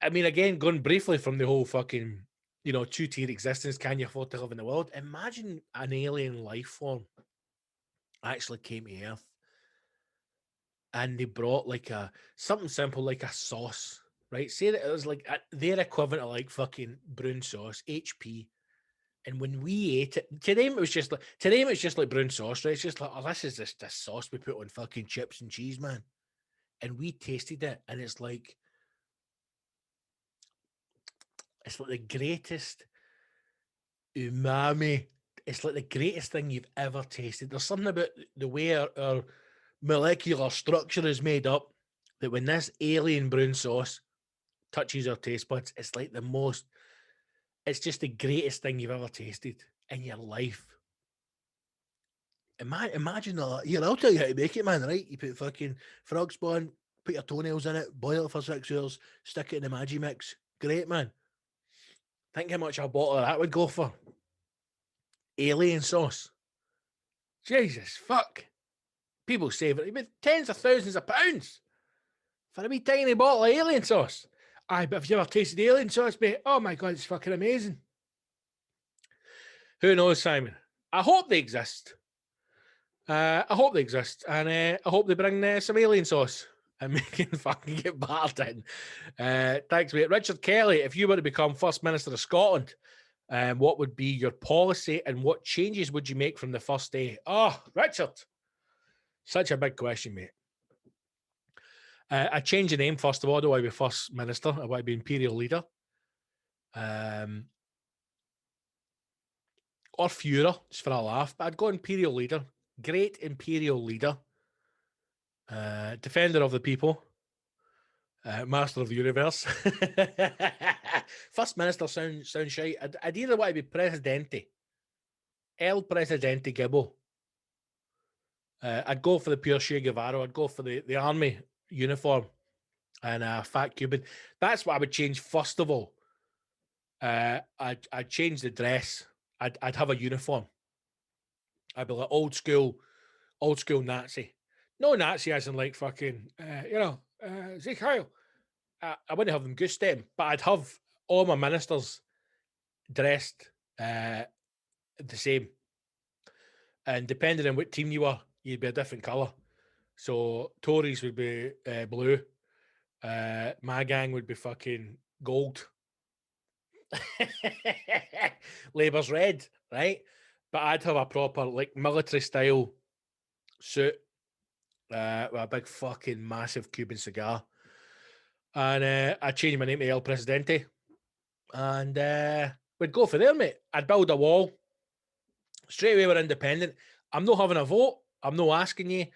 I mean, again, going briefly from the whole fucking, two-tier existence, can you afford to live in the world? Imagine an alien life form actually came to Earth and they brought like something simple like a sauce, right? Say that it was like their equivalent of like fucking brown sauce, HP. And when we ate it, to them it was just like brown sauce, right? It's just like, oh, this is this sauce we put on fucking chips and cheese, man. And we tasted it, and it's like the greatest umami. It's like the greatest thing you've ever tasted. There's something about the way our molecular structure is made up that when this alien brown sauce touches our taste buds, it's like it's just the greatest thing you've ever tasted in your life. Imagine that. Here, I'll tell you how to make it, man, right? You put fucking frog spawn, put your toenails in it, boil it for 6 hours, stick it in the Maggi mix. Great, man. Think how much a bottle of that would go for. Alien sauce. Jesus, fuck. People save it with tens of thousands of pounds for a wee tiny bottle of alien sauce. Aye, but have you ever tasted alien sauce, mate? Oh my God, it's fucking amazing. Who knows, Simon? I hope they exist. And I hope they bring some alien sauce and we can fucking get battered in. Thanks, mate. Richard Kelly, if you were to become First Minister of Scotland, what would be your policy and what changes would you make from the first day? Oh, Richard, such a big question, mate. I change the name, first of all. I don't want to be First Minister. I want to be Imperial Leader. Or Führer, just for a laugh. But I'd go Imperial Leader. Great Imperial Leader. Defender of the people. Master of the universe. First Minister sounds shite. I'd either want to be Presidente. El Presidente Gibbo. I'd go for the pure Che Guevara. I'd go for the army uniform and a fat Cuban. That's what I would change first of all. I'd change the dress. I'd have a uniform. I'd be like old school Nazi. No Nazi as in like fucking, Zeke Heil. I wouldn't have them goose step, but I'd have all my ministers dressed the same. And depending on what team you were, you'd be a different colour. So Tories would be blue. My gang would be fucking gold. Labour's red, right? But I'd have a proper like military style suit with a big fucking massive Cuban cigar. And I'd change my name to El Presidente. And we'd go for there, mate. I'd build a wall. Straight away we're independent. I'm not having a vote. I'm not asking you,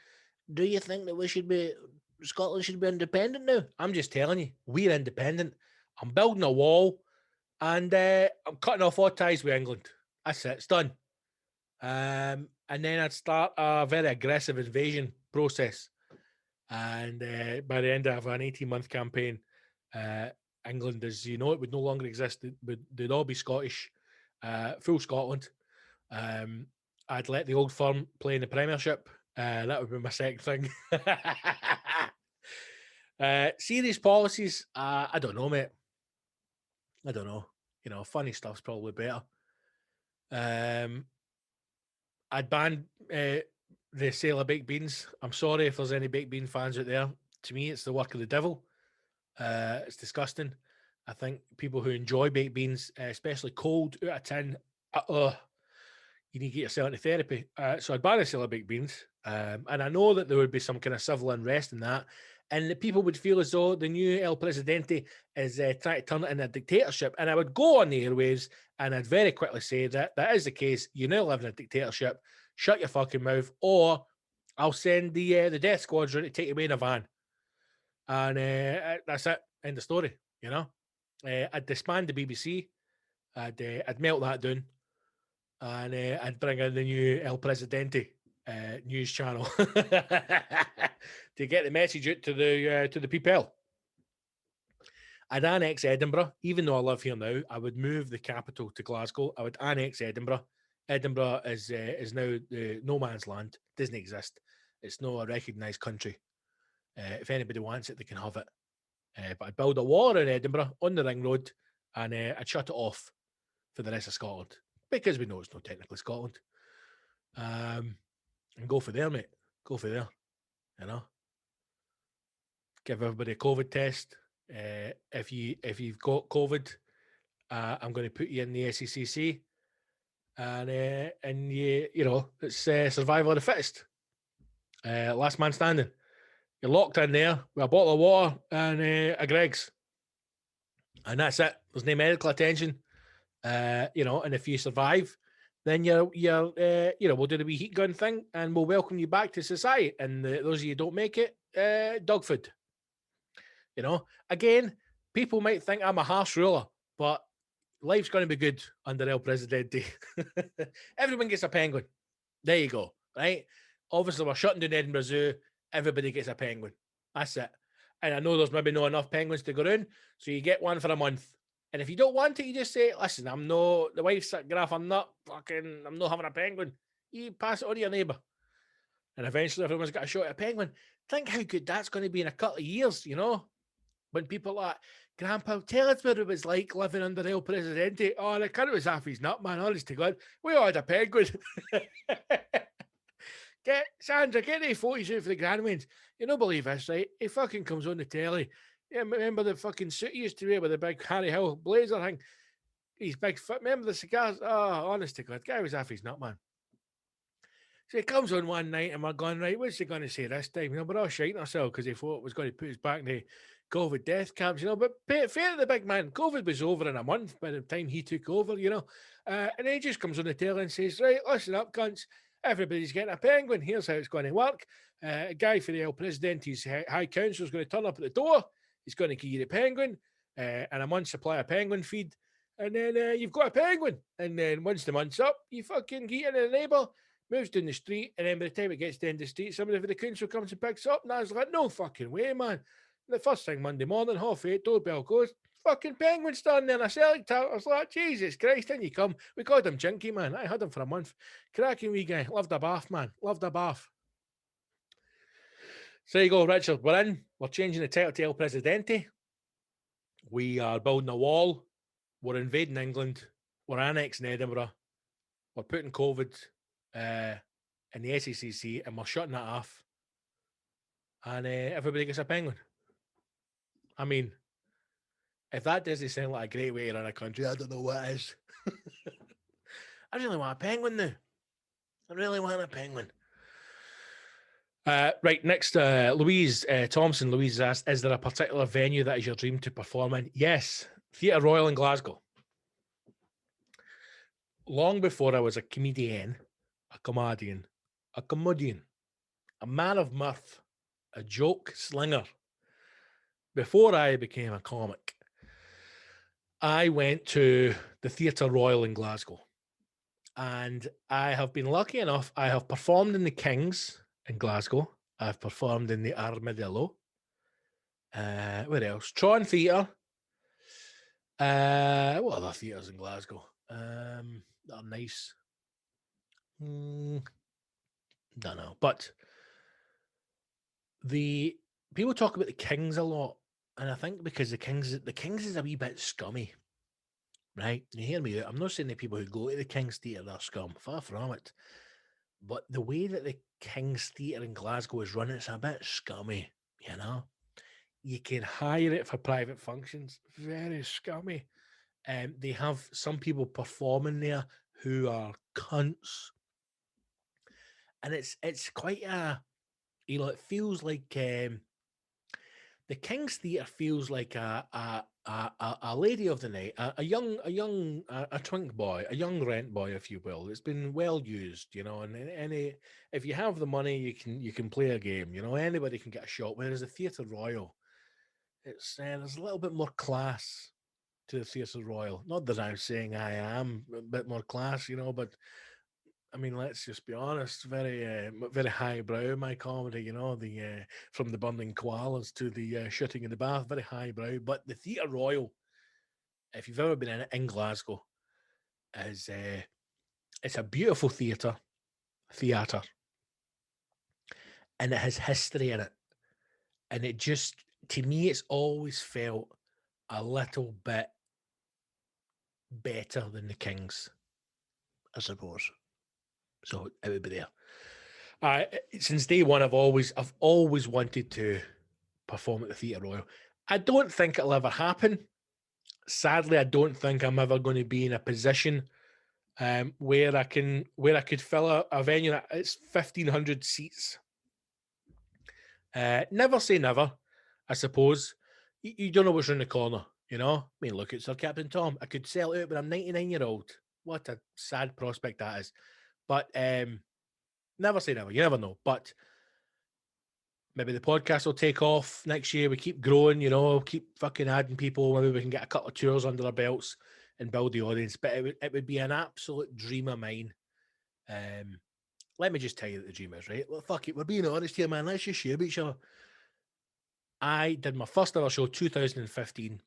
do you think that Scotland should be independent now? I'm just telling you, we're independent. I'm building a wall And I'm cutting off all ties with England. That's it. It's done. And then I'd start a very aggressive invasion process. And by the end of an 18-month campaign, England, as you know, it would no longer exist. They'd all be Scottish, full Scotland. I'd let the old firm play in the Premiership. That would be my second thing. Serious policies, I don't know, mate. I don't know. You know, funny stuff's probably better. I'd ban the sale of baked beans. I'm sorry if there's any baked bean fans out there. To me, it's the work of the devil. It's disgusting. I think people who enjoy baked beans, especially cold out of tin, you need to get yourself into therapy. So I'd ban the sale of baked beans. And I know that there would be some kind of civil unrest in that. And the people would feel as though the new El Presidente is trying to turn it into a dictatorship. And I would go on the airwaves and I'd very quickly say that that is the case. You now live in a dictatorship. Shut your fucking mouth, or I'll send the death squadron to take you away in a van. And that's it. End of story, you know. I'd disband the BBC. I'd melt that down. And I'd bring in the new El Presidente news channel to get the message out to the people. I'd annex Edinburgh, even though I live here now. I would move the capital to Glasgow. I would annex Edinburgh. Edinburgh is now the no man's land. Doesn't exist. It's not a recognised country. If anybody wants it, they can have it. But I'd build a wall in Edinburgh on the ring road, and I'd shut it off for the rest of Scotland, because we know it's not technically Scotland. And go for there, mate. Go for there. You know, give everybody a COVID test. If you've got COVID, I'm going to put you in the SECC, and you know, it's survival of the fittest. Last man standing. You're locked in there with a bottle of water and a Greg's, and that's it. There's no medical attention. You know, and if you survive, then you're we'll do the wee heat gun thing and we'll welcome you back to society. And those of you who don't make it, dog food. You know, again, people might think I'm a harsh ruler, but life's going to be good under El Presidente. Everyone gets a penguin. There you go, right? Obviously, we're shutting down Edinburgh Zoo. Everybody gets a penguin. That's it. And I know there's maybe not enough penguins to go around, so you get one for a month. And if you don't want it, you just say, listen, the wife's graph, I'm not having a penguin. You pass it on to your neighbour. And eventually everyone's got a shot at a penguin. Think how good that's going to be in a couple of years, you know? When people are like, Grandpa, tell us what it was like living under El Presidente. Oh, the cunt was half his nut, man. Honest to God. We all had a penguin. Sandra, get the photos out for the grandwins. You don't believe this, right? He fucking comes on the telly. Yeah, remember the fucking suit he used to wear with the big Harry Hill blazer thing? He's big foot. Remember the cigars? Oh, honest to God, guy was half his nut, man. So he comes on one night and we're going, right, what's he going to say this time? You know, we're all shiting ourselves because he thought it was going to put us back in the COVID death camps, you know. But fair to the big man, COVID was over in a month by the time he took over, you know. And he just comes on the telly and says, right, listen up, cunts. Everybody's getting a penguin. Here's how it's going to work. A guy for the El Presidente's High Council is going to turn up at the door. He's going to give you the penguin and a month's supply of penguin feed. And then you've got a penguin. And then once the month's up, you fucking get in a neighbour, moves down the street. And then by the time it gets to the end of the street, somebody for the council comes and picks it up. And I was like, no fucking way, man. And the first thing Monday morning, 8:30, doorbell goes, fucking penguin standing there in a selling tower. I was like, Jesus Christ, in you come. We called him Jinky, man. I had him for a month. Cracking wee guy. Loved a bath, man. Loved a bath. So there you go, Richard. We're in. We're changing the title to El Presidente. We are building a wall. We're invading England. We're annexing Edinburgh. We're putting COVID in the SECC and we're shutting that off. And everybody gets a penguin. I mean, if that doesn't sound like a great way to run a country, I don't know what is. I really want a penguin now. I really want a penguin. Right, next, Louise Thompson. Louise asked, is there a particular venue that is your dream to perform in? Yes, Theatre Royal in Glasgow. Long before I was a comedian, a man of mirth, a joke slinger, before I became a comic, I went to the Theatre Royal in Glasgow, and I have been lucky enough. I have performed in the Kings in Glasgow. I've performed in the Armadillo. Where else? Tron Theatre. What other theatres in Glasgow? That are nice. Don't know, but the people talk about the Kings a lot, and I think because the Kings is a wee bit scummy, right? You hear me out. I'm not saying the people who go to the King's Theatre are scum, far from it. But the way that the King's Theatre in Glasgow is run, it's a bit scummy, you know. You can hire it for private functions, very scummy. They have some people performing there who are cunts, and it's quite a, you know, it feels like the King's Theatre feels like a lady of the night, a twink boy, a young rent boy, if you will. It's been well used, you know. And any, if you have the money, you can play a game. You know, anybody can get a shot. Whereas the Theatre Royal, it's there's a little bit more class to the Theatre Royal. Not that I'm saying I am a bit more class, you know, but I mean, let's just be honest. Very highbrow, my comedy. You know, the from the burning koalas to the shooting in the bath. Very highbrow. But the Theatre Royal, if you've ever been in Glasgow, is it's a beautiful theatre, and it has history in it. And it just, to me, it's always felt a little bit better than the King's, I suppose. So it would be there. Since day one, I've always wanted to perform at the Theatre Royal. I don't think it'll ever happen. Sadly, I don't think I'm ever going to be in a position where I could fill a venue. It's 1,500 seats. Never say never, I suppose. You don't know what's around the corner, you know. I mean, look at Sir Captain Tom. I could sell out, but I'm 99-year-old. What a sad prospect that is. But never say never. You never know. But maybe the podcast will take off next year. We keep growing, you know, keep fucking adding people. Maybe we can get a couple of tours under our belts and build the audience. But it would be an absolute dream of mine. Let me just tell you what the dream is, right? Well, fuck it. We're being honest here, man. Let's just share with each other. I did my first ever show 2015.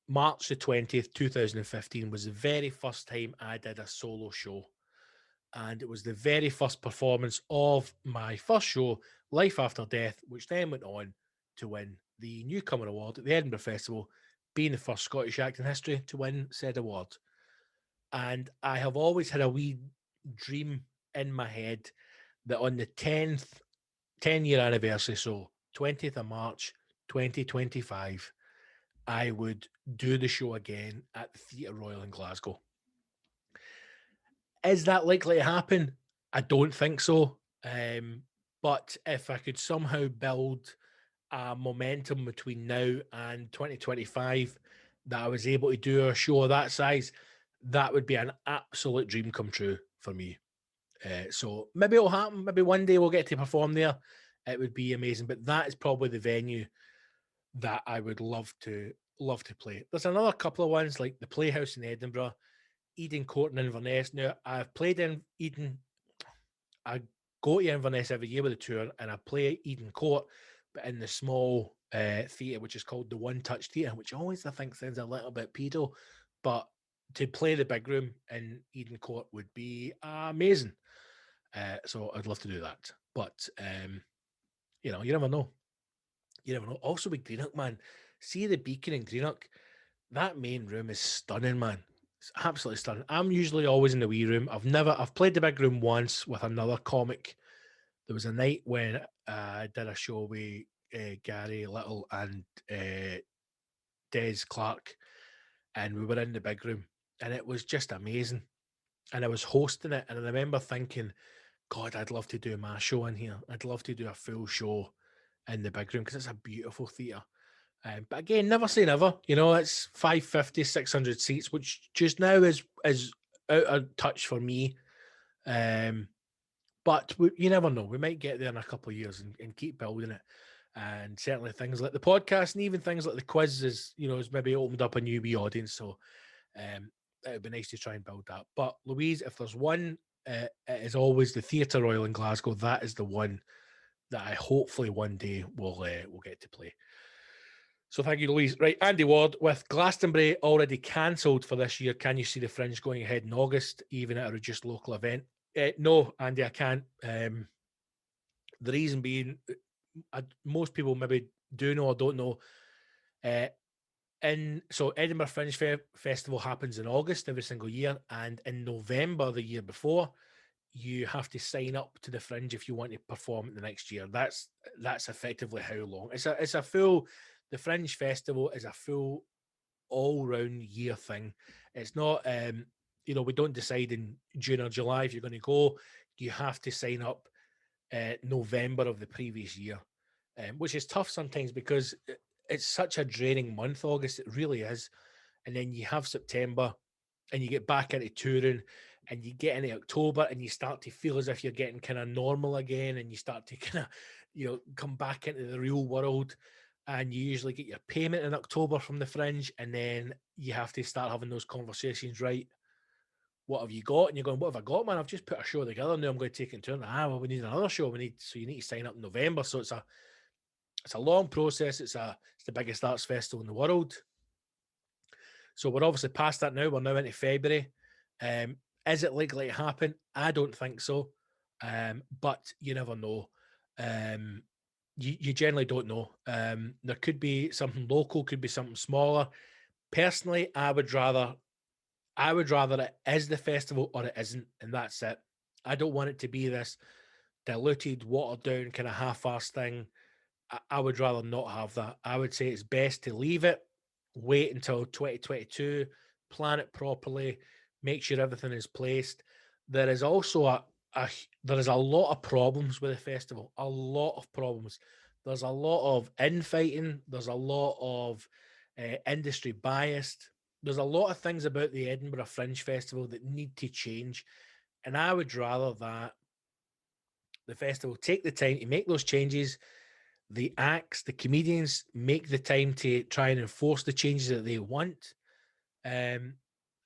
March the 20th, 2015 was the very first time I did a solo show. And it was the very first performance of my first show, Life After Death, which then went on to win the Newcomer Award at the Edinburgh Festival, being the first Scottish act in history to win said award. And I have always had a wee dream in my head that on the 10-year anniversary, so 20th of March, 2025, I would do the show again at the Theatre Royal in Glasgow. Is that likely to happen? I don't think so. But if I could somehow build a momentum between now and 2025 that I was able to do a show of that size, that would be an absolute dream come true for me. So maybe it'll happen. Maybe one day we'll get to perform there. It would be amazing. But that is probably the venue that I would love to play. There's another couple of ones like the Playhouse in Edinburgh, Eden Court in Inverness. Now, I've played in Eden. I go to Inverness every year with a tour, and I play at Eden Court, but in the small theatre, which is called the One Touch Theatre, which always I think sounds a little bit pedo, but to play the big room in Eden Court would be amazing. So I'd love to do that. But you know, you never know. You never know. Also with Greenock, man, see the Beacon in Greenock, that main room is stunning, man. It's absolutely stunning. I'm usually always in the wee room. I've played the big room once with another comic. There was a night when I did a show with Gary Little and Des Clark, and we were in the big room, and it was just amazing. And I was hosting it, and I remember thinking, God, I'd love to do my show in here. I'd love to do a full show in the big room because it's a beautiful theatre. But again, never say never. You know, it's 550, 600 seats, which just now is out of touch for me. But you never know. We might get there in a couple of years and keep building it. And certainly things like the podcast and even things like the quizzes, you know, has maybe opened up a new wee audience. So it would be nice to try and build that. But Louise, if there's one, it is always the Theatre Royal in Glasgow. That is the one that I hopefully one day will get to play. So thank you, Louise. Right, Andy Ward, with Glastonbury already cancelled for this year, can you see the Fringe going ahead in August, even at a reduced local event? No, Andy, I can't. The reason being, most people maybe do know or don't know. So Edinburgh Fringe Festival happens in August every single year, and in November the year before, you have to sign up to the Fringe if you want to perform the next year. That's effectively how long. It's a full. The Fringe Festival is a full all-round year thing. It's not, we don't decide in June or July if you're going to go. You have to sign up November of the previous year, which is tough sometimes because it's such a draining month, August. It really is. And then you have September and you get back into touring and you get into October and you start to feel as if you're getting kind of normal again, and you start to kind of, come back into the real world. And you usually get your payment in October from the Fringe, and then you have to start having those conversations, right? What have you got? And you're going, what have I got, man? I've just put a show together. Now I'm going to take it in turn. Well, we need another show. So you need to sign up in November. So it's a long process. It's the biggest arts festival in the world. So we're obviously past that now. We're now into February. Is it likely to happen? I don't think so. But you never know. You generally don't know. There could be something local, could be something smaller. Personally, I would rather it is the festival or it isn't, and that's it. I don't want it to be this diluted, watered down kind of half-assed thing. I would rather not have that. I would say it's best to leave it, wait until 2022, plan it properly, make sure everything is placed. There is also there is a lot of problems with the festival, a lot of problems. There's a lot of infighting. There's a lot of industry biased. There's a lot of things about the Edinburgh Fringe Festival that need to change. And I would rather that the festival take the time to make those changes. The acts, the comedians make the time to try and enforce the changes that they want.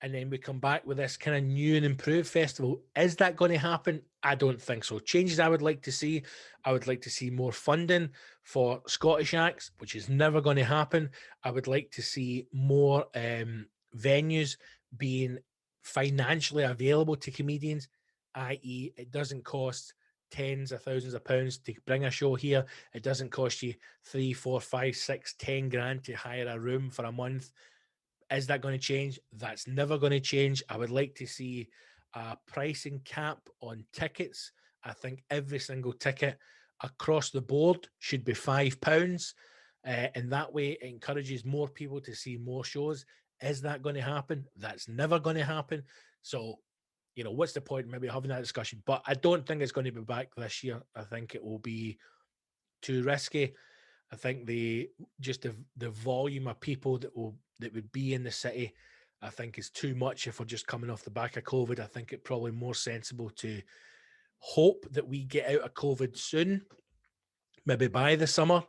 And then we come back with this kind of new and improved festival. Is that going to happen? I don't think so. Changes I would like to see. I would like to see more funding for Scottish acts, which is never going to happen. I would like to see more venues being financially available to comedians, i.e. it doesn't cost tens of thousands of pounds to bring a show here. It doesn't cost you 3, 4, 5, 6, 10 grand to hire a room for a month. Is that going to change? That's never going to change. I would like to see a pricing cap on tickets. I think every single ticket across the board should be £5. And that way it encourages more people to see more shows. Is that going to happen? That's never going to happen. So, what's the point maybe having that discussion? But I don't think it's going to be back this year. I think it will be too risky. I think the volume of people that would be in the city, I think is too much if we're just coming off the back of COVID. I think it's probably more sensible to hope that we get out of COVID soon, maybe by the summer.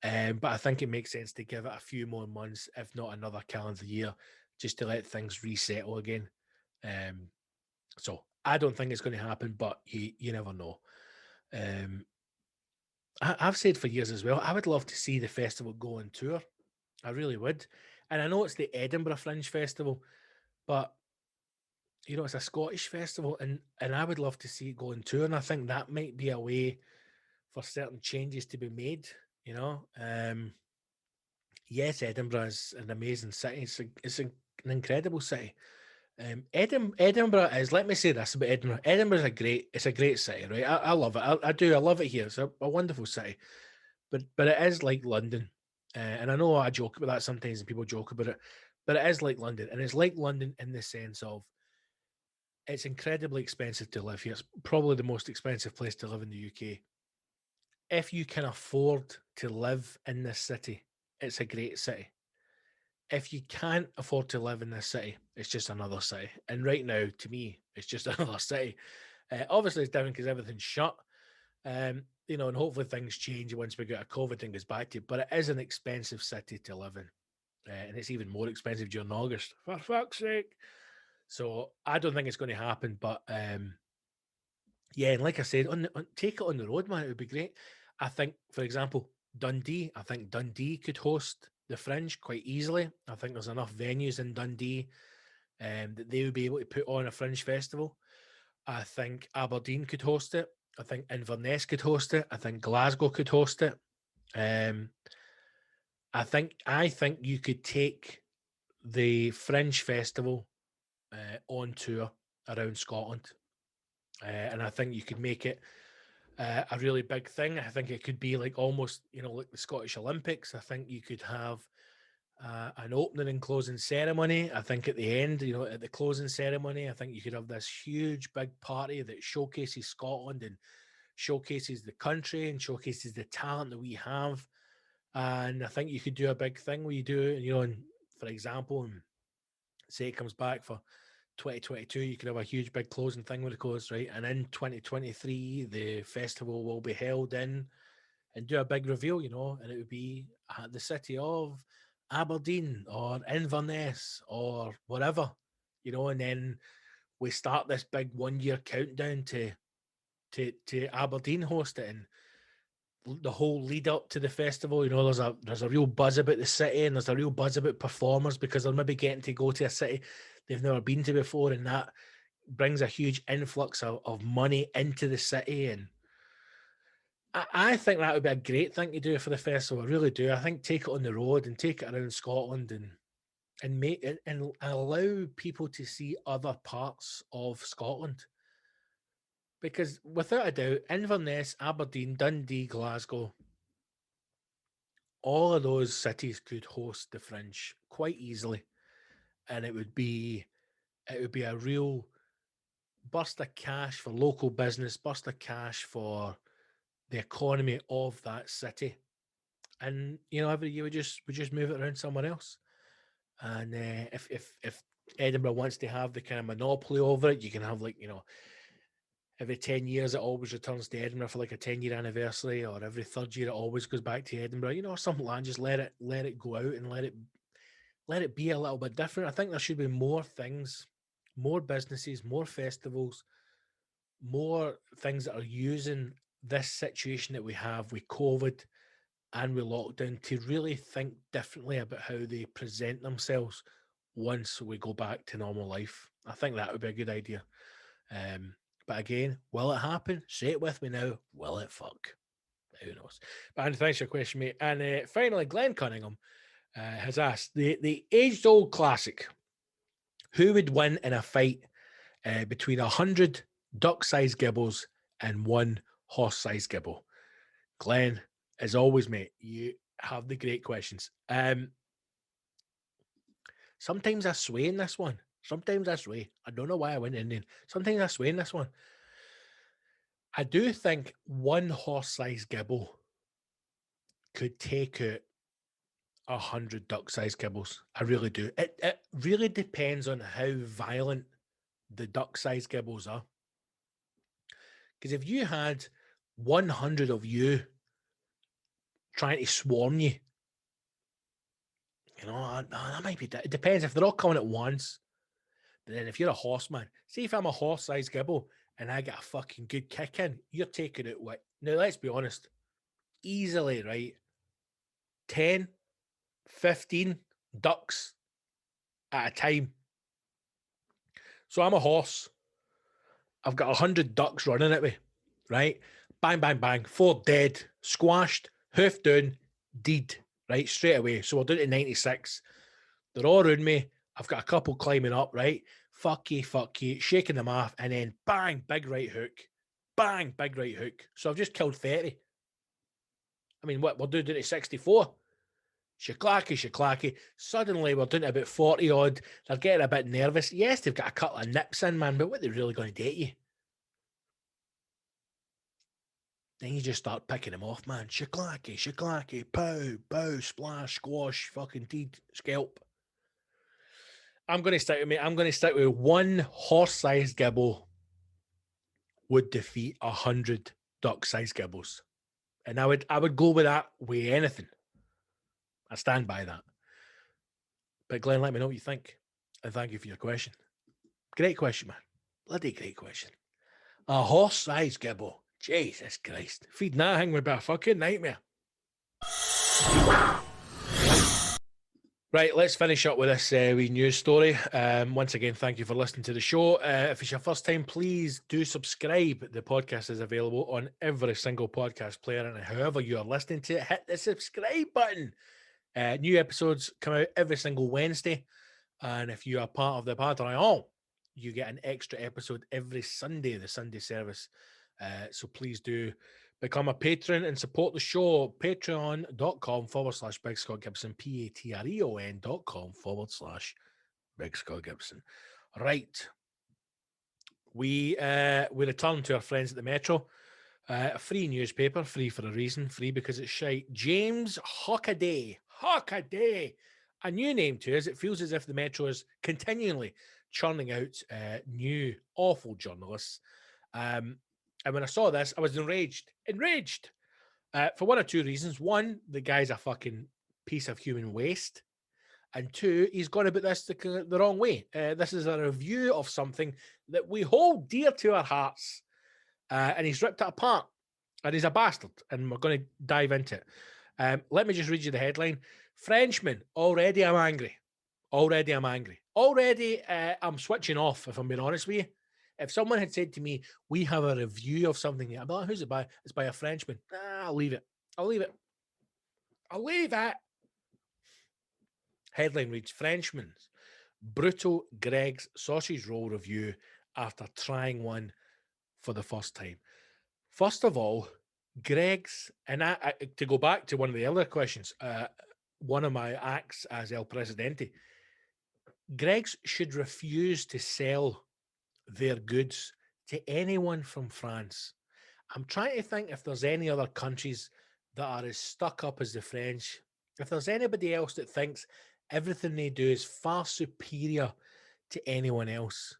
But I think it makes sense to give it a few more months, if not another calendar year, just to let things resettle again. So I don't think it's going to happen, but you never know. I've said for years as well, I would love to see the festival go on tour. I really would. And I know it's the Edinburgh Fringe Festival, but, it's a Scottish festival, and I would love to see it go on tour. And I think that might be a way for certain changes to be made, Yes, Edinburgh is an amazing city. It's an incredible city. Edinburgh is, let me say this about Edinburgh. Edinburgh is a great city, right? I love it. I do. I love it here. It's a wonderful city. But it is like London. And I know I joke about that sometimes and people joke about it, but it is like London. And it's like London in the sense of it's incredibly expensive to live here. It's probably the most expensive place to live in the UK. If you can afford to live in this city, it's a great city. If you can't afford to live in this city, it's just another city. And right now, to me, it's just another city. Obviously, it's down because everything's shut. you know, and hopefully things change once we get a COVID and goes back to it. But it is an expensive city to live in. And it's even more expensive during August. For fuck's sake. So I don't think it's going to happen. But yeah, and like I said, take it on the road, man. It would be great. I think, for example, Dundee. I think Dundee could host the Fringe quite easily. I think there's enough venues in Dundee that they would be able to put on a Fringe festival. I think Aberdeen could host it. I think Inverness could host it. I think Glasgow could host it. I think you could take the Fringe Festival on tour around Scotland, and I think you could make it a really big thing. I think it could be like almost, you know, like the Scottish Olympics. I think you could have an opening and closing ceremony. I think at the end, you know, at the closing ceremony, I think you could have this huge big party that showcases Scotland and showcases the country and showcases the talent that we have. And I think you could do a big thing where you do, you know, and for example, and say it comes back for 2022, you could have a huge big closing thing with the close, right? And in 2023, the festival will be held in and do a big reveal, you know, and it would be at the city of Aberdeen or Inverness or whatever, you know, and then we start this big 1 year countdown to Aberdeen host it, and the whole lead up to the festival, you know, there's a real buzz about the city, and there's a real buzz about performers because they're maybe getting to go to a city they've never been to before, and that brings a huge influx of money into the city. And I think that would be a great thing to do for the festival. I really do. I think take it on the road and take it around Scotland and make it and allow people to see other parts of Scotland. Because without a doubt, Inverness, Aberdeen, Dundee, Glasgow, all of those cities could host the Fringe quite easily, and it would be a real burst of cash for local business, burst of cash for the economy of that city. And you know, every year we just move it around somewhere else. And if Edinburgh wants to have the kind of monopoly over it, you can have, like, you know, every 10 years it always returns to Edinburgh for like a 10-year anniversary, or every third year it always goes back to Edinburgh, you know, something like that. Just let it go out and let it be a little bit different. I think there should be more things, more businesses, more festivals, more things that are using this situation that we have with COVID and with lockdown to really think differently about how they present themselves once we go back to normal life. I think that would be a good idea. But again, will it happen? Say it with me now. Will it fuck? Who knows? But Andy, thanks for your question, mate. And finally, Glenn Cunningham has asked the age-old classic: who would win in a fight between 100 duck-sized gibbles and one horse-sized gibble? Glenn, as always, mate, you have the great questions. Sometimes I sway in this one. Sometimes I sway. I don't know why I went in there. Sometimes I sway in this one. I do think one horse-sized gibble could take out 100 duck-sized gibbles. I really do. It really depends on how violent the duck-sized gibbles are. Because if you had 100 of you trying to swarm you, you know, that might be. It depends if they're all coming at once. But then if you're a horseman, see if I'm a horse-sized gibble and I get a fucking good kick in, you're taking it what? Now, let's be honest. Easily, right? 10, 15 ducks at a time. So I'm a horse. I've got 100 ducks running at me, right? Bang, bang, bang. 4 dead, squashed, hoof down, deed, right? Straight away. So we're down to 96. They're all around me. I've got a couple climbing up, right? Fuck you, shaking them off, and then bang, big right hook. Bang, big right hook. So I've just killed 30. I mean, what? We're doing to 64. Shaklacky. Suddenly we're doing to about 40 odd. They're getting a bit nervous. Yes, they've got a couple of nips in, man, but what are they really going to do to you? Then you just start picking them off, man. Shaklacky, pow, splash, squash, fucking teed, scalp. I'm going to stick with me. I'm going to stick with one horse-sized gibble would defeat 100 duck-sized gibbles. And I would go with that with anything. I stand by that. But Glenn, let me know what you think. And thank you for your question. Great question, man. Bloody great question. A horse-sized gibbo. Jesus Christ. Feeding that thing would be a fucking nightmare. Right, let's finish up with this wee news story. Once again, thank you for listening to the show. If it's your first time, please do subscribe. The podcast is available on every single podcast player, and however you are listening to it, hit the subscribe button. New episodes come out every single Wednesday, and if you are part of the Patreon, you get an extra episode every Sunday, the Sunday service. So please do become a patron and support the show. Patreon.com/Big Scott Gibson, patreon.com/Big Scott Gibson. Right. We return to our friends at the Metro. A free newspaper, free for a reason, free because it's shite. James Hockaday. A new name to us. It feels as if the Metro is continually churning out new awful journalists. And when I saw this, I was enraged for one or two reasons. One, the guy's a fucking piece of human waste. And two, he's gone about this the wrong way. This is a review of something that we hold dear to our hearts. And he's ripped it apart. And he's a bastard. And we're going to dive into it. Let me just read you the headline. Frenchman, already I'm angry. Already I'm switching off, if I'm being honest with you. If someone had said to me, we have a review of something, I'd be like, who's it by? It's by a Frenchman. I'll leave it. Headline reads, Frenchman's brutal Greg's sausage roll review after trying one for the first time. First of all, Greg's, and I to go back to one of the earlier questions, one of my acts as El Presidente, Greg's should refuse to sell their goods to anyone from France. I'm trying to think if there's any other countries that are as stuck up as the French. If there's anybody else that thinks everything they do is far superior to anyone else.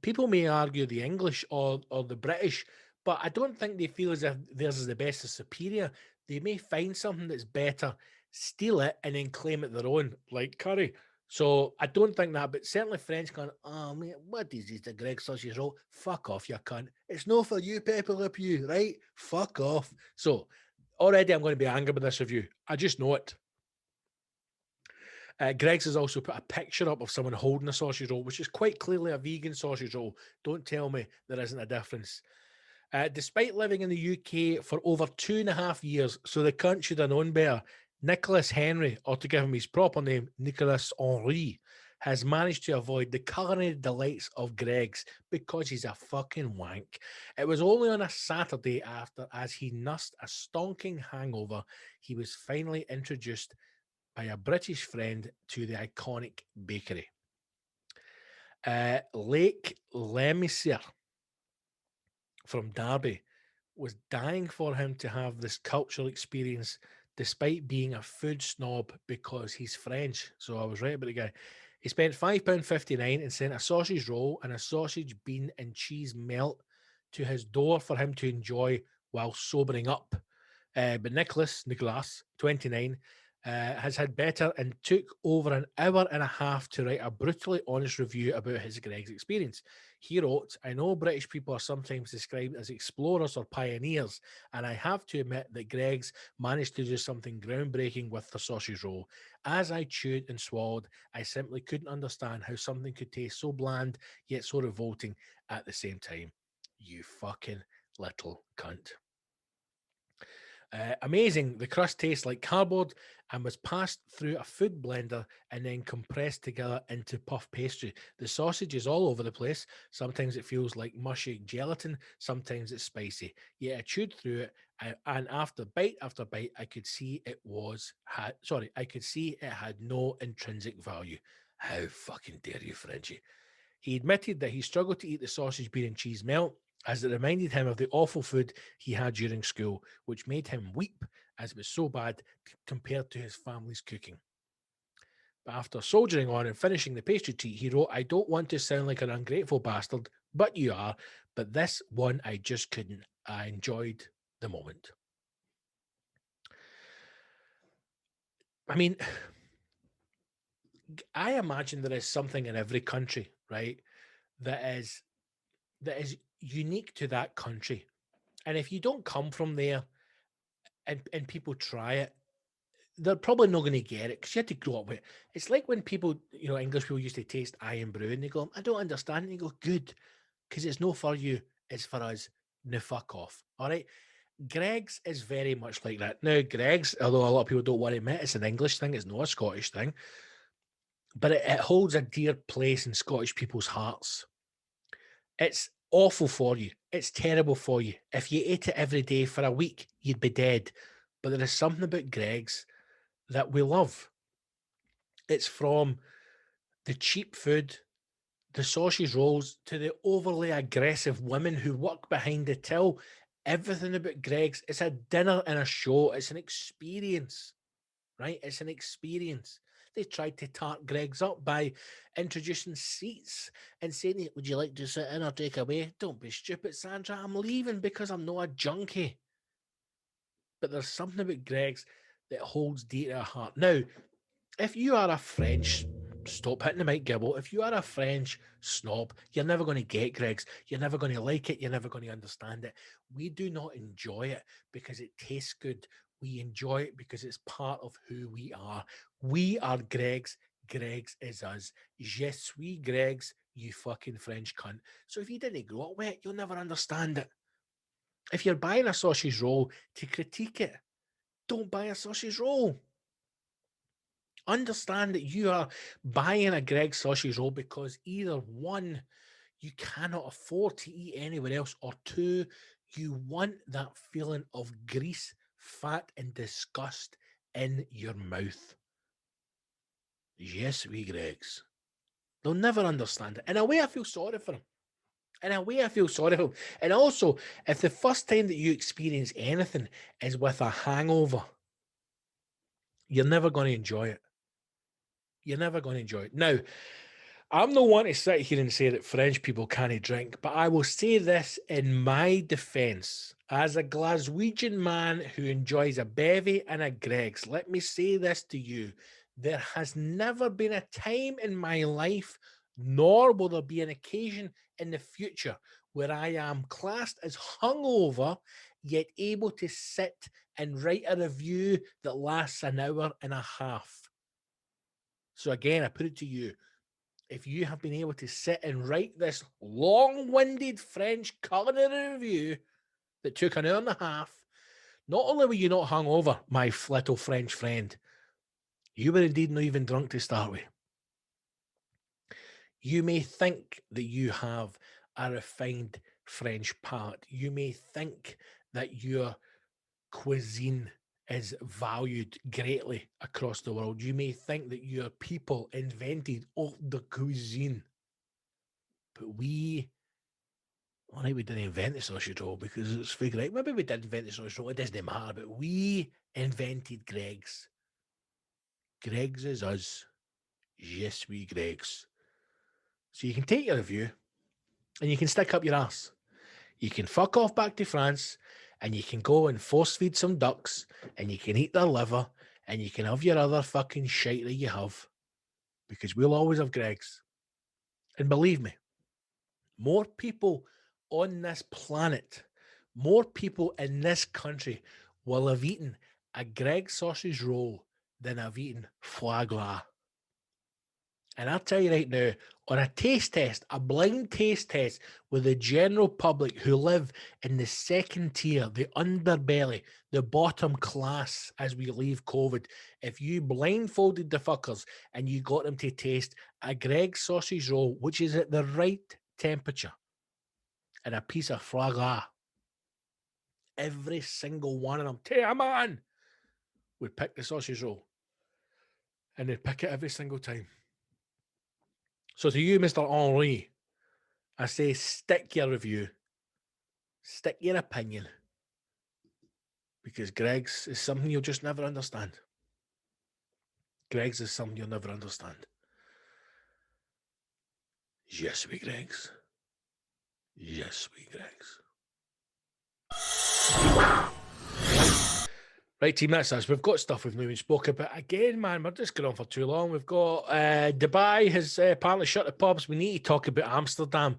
People may argue the English or the British, but I don't think they feel as if theirs is the best or superior. They may find something that's better, steal it, and then claim it their own, like curry. So I don't think that, but certainly French going, oh, man, what is this, the Greg sausage roll? Fuck off, you cunt. It's no for you, Pepper Lip, you, right? Fuck off. So already I'm going to be angry with this review. I just know it. Greg's has also put a picture up of someone holding a sausage roll, which is quite clearly a vegan sausage roll. Don't tell me there isn't a difference. Despite living in the UK for over 2.5 years, so the cunt should have known better, Nicholas Henry, or to give him his proper name, Nicolas Henry, has managed to avoid the culinary delights of Greg's because he's a fucking wank. It was only on a Saturday after, as he nursed a stonking hangover, he was finally introduced by a British friend to the iconic bakery. Lake Lemesire from Derby was dying for him to have this cultural experience despite being a food snob because he's French. So I was right about the guy. He spent £5.59 and sent a sausage roll and a sausage, bean and cheese melt to his door for him to enjoy while sobering up. But Nicholas, 29, has had better and took over an hour and a half to write a brutally honest review about his Greg's experience. He wrote, I know British people are sometimes described as explorers or pioneers, and I have to admit that Greg's managed to do something groundbreaking with the sausage roll. As I chewed and swallowed, I simply couldn't understand how something could taste so bland yet so revolting at the same time. You fucking little cunt. Amazing. The crust tastes like cardboard and was passed through a food blender and then compressed together into puff pastry. The sausage is all over the place. Sometimes it feels like mushy gelatin. Sometimes it's spicy. Yet I chewed through it, and after bite, I could see it had no intrinsic value. How fucking dare you, Frenchie? He admitted that he struggled to eat the sausage, bean and cheese melt, as it reminded him of the awful food he had during school, which made him weep as it was so bad compared to his family's cooking. But after soldiering on and finishing the pastry treat, he wrote, I don't want to sound like an ungrateful bastard, but you are. But this one, I just couldn't. I enjoyed the moment. I mean, I imagine there is something in every country, right, that is unique to that country. And if you don't come from there and people try it, they're probably not going to get it because you had to grow up with it. It's like when people, English people used to taste iron brew and they go, I don't understand. And you go, good, because it's no for you, it's for us. Now fuck off. All right. Greg's is very much like that. Now, Greg's, although a lot of people don't want to admit it's an English thing, it's not a Scottish thing, but it holds a dear place in Scottish people's hearts. It's awful for you. It's terrible for you. If you ate it every day for a week, you'd be dead. But there is something about Greg's that we love. It's from the cheap food, the sausage rolls, to the overly aggressive women who work behind the till. Everything about Greg's. It's a dinner and a show. It's an experience, right? It's an experience. They tried to tart Greg's up by introducing seats and saying, would you like to sit in or take away? Don't be stupid, Sandra. I'm leaving because I'm not a junkie. But there's something about Greg's that holds dear to our heart. Now, if you are a French, stop hitting the mic, Gibble. If you are a French snob, you're never going to get Greg's. You're never going to like it. You're never going to understand it. We do not enjoy it because it tastes good. We enjoy it because it's part of who we are. We are Greg's. Greg's is us. Je suis Greg's, you fucking French cunt. So if you didn't grow up with it, you'll never understand it. If you're buying a sausage roll to critique it, don't buy a sausage roll. Understand that you are buying a Greg's sausage roll because either one, you cannot afford to eat anywhere else, or two, you want that feeling of grease, fat, and disgust in your mouth. Yes, we Greg's. They'll never understand it. In a way, I feel sorry for them. In a way, I feel sorry for them. And also, if the first time that you experience anything is with a hangover, you're never going to enjoy it. You're never going to enjoy it. Now, I'm not one to sit here and say that French people can't drink, but I will say this in my defence. As a Glaswegian man who enjoys a bevy and a Greg's, let me say this to you. There has never been a time in my life, nor will there be an occasion in the future, where I am classed as hungover, yet able to sit and write a review that lasts an hour and a half. So again, I put it to you. If you have been able to sit and write this long-winded French culinary review that took an hour and a half, not only were you not hungover, my little French friend, you were indeed not even drunk to start with. You may think that you have a refined French palate. You may think that your cuisine is valued greatly across the world. You may think that your people invented all the cuisine. But we didn't invent the sausage roll because it's fake, right? Maybe we did invent the sausage roll. It doesn't matter. But we invented Greg's. Greg's is us. Yes, we Greg's. So you can take your review and you can stick up your ass. You can fuck off back to France and you can go and force feed some ducks and you can eat their liver and you can have your other fucking shite that you have, because we'll always have Greg's. And believe me, more people on this planet, more people in this country will have eaten a Greg's sausage roll than have eaten foie gras. And I'll tell you right now, on a taste test, a blind taste test with the general public who live in the second tier, the underbelly, the bottom class as we leave COVID, if you blindfolded the fuckers and you got them to taste a Greg's sausage roll, which is at the right temperature, and a piece of foie gras, every single one of them, man, would pick the sausage roll. And they'd pick it every single time. So to you, Mr. Henri, I say stick your review, stick your opinion, because Greg's is something you'll just never understand. Greg's is something you'll never understand. Yes, we Greg's. Yes, we Greg's. Right, team, that's us. We've got stuff we've not even spoken about. Again, man, we're just going on for too long. We've got Dubai has apparently shut the pubs. We need to talk about Amsterdam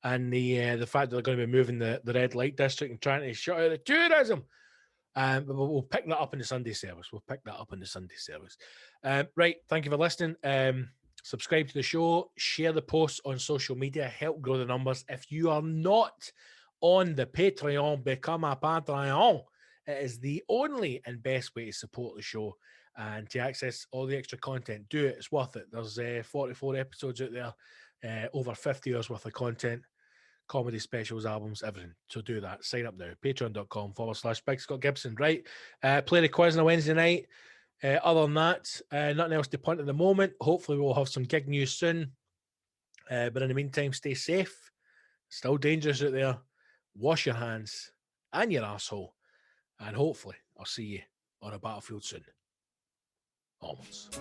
and the fact that they're going to be moving the red light district and trying to shut out the tourism. But we'll pick that up in the Sunday service. Right, thank you for listening. Subscribe to the show, share the posts on social media, help grow the numbers. If you are not on the Patreon, become a Patreon. It is the only and best way to support the show and to access all the extra content. Do it. It's worth it. There's 44 episodes out there, over 50 hours worth of content, comedy specials, albums, everything. So do that. Sign up now. Patreon.com/Big Scott Gibson. Right. Play the quiz on a Wednesday night. Other than that, nothing else to punt at the moment. Hopefully we'll have some gig news soon. But in the meantime, stay safe. Still dangerous out there. Wash your hands and your asshole. And hopefully I'll see you on a battlefield soon. Onwards.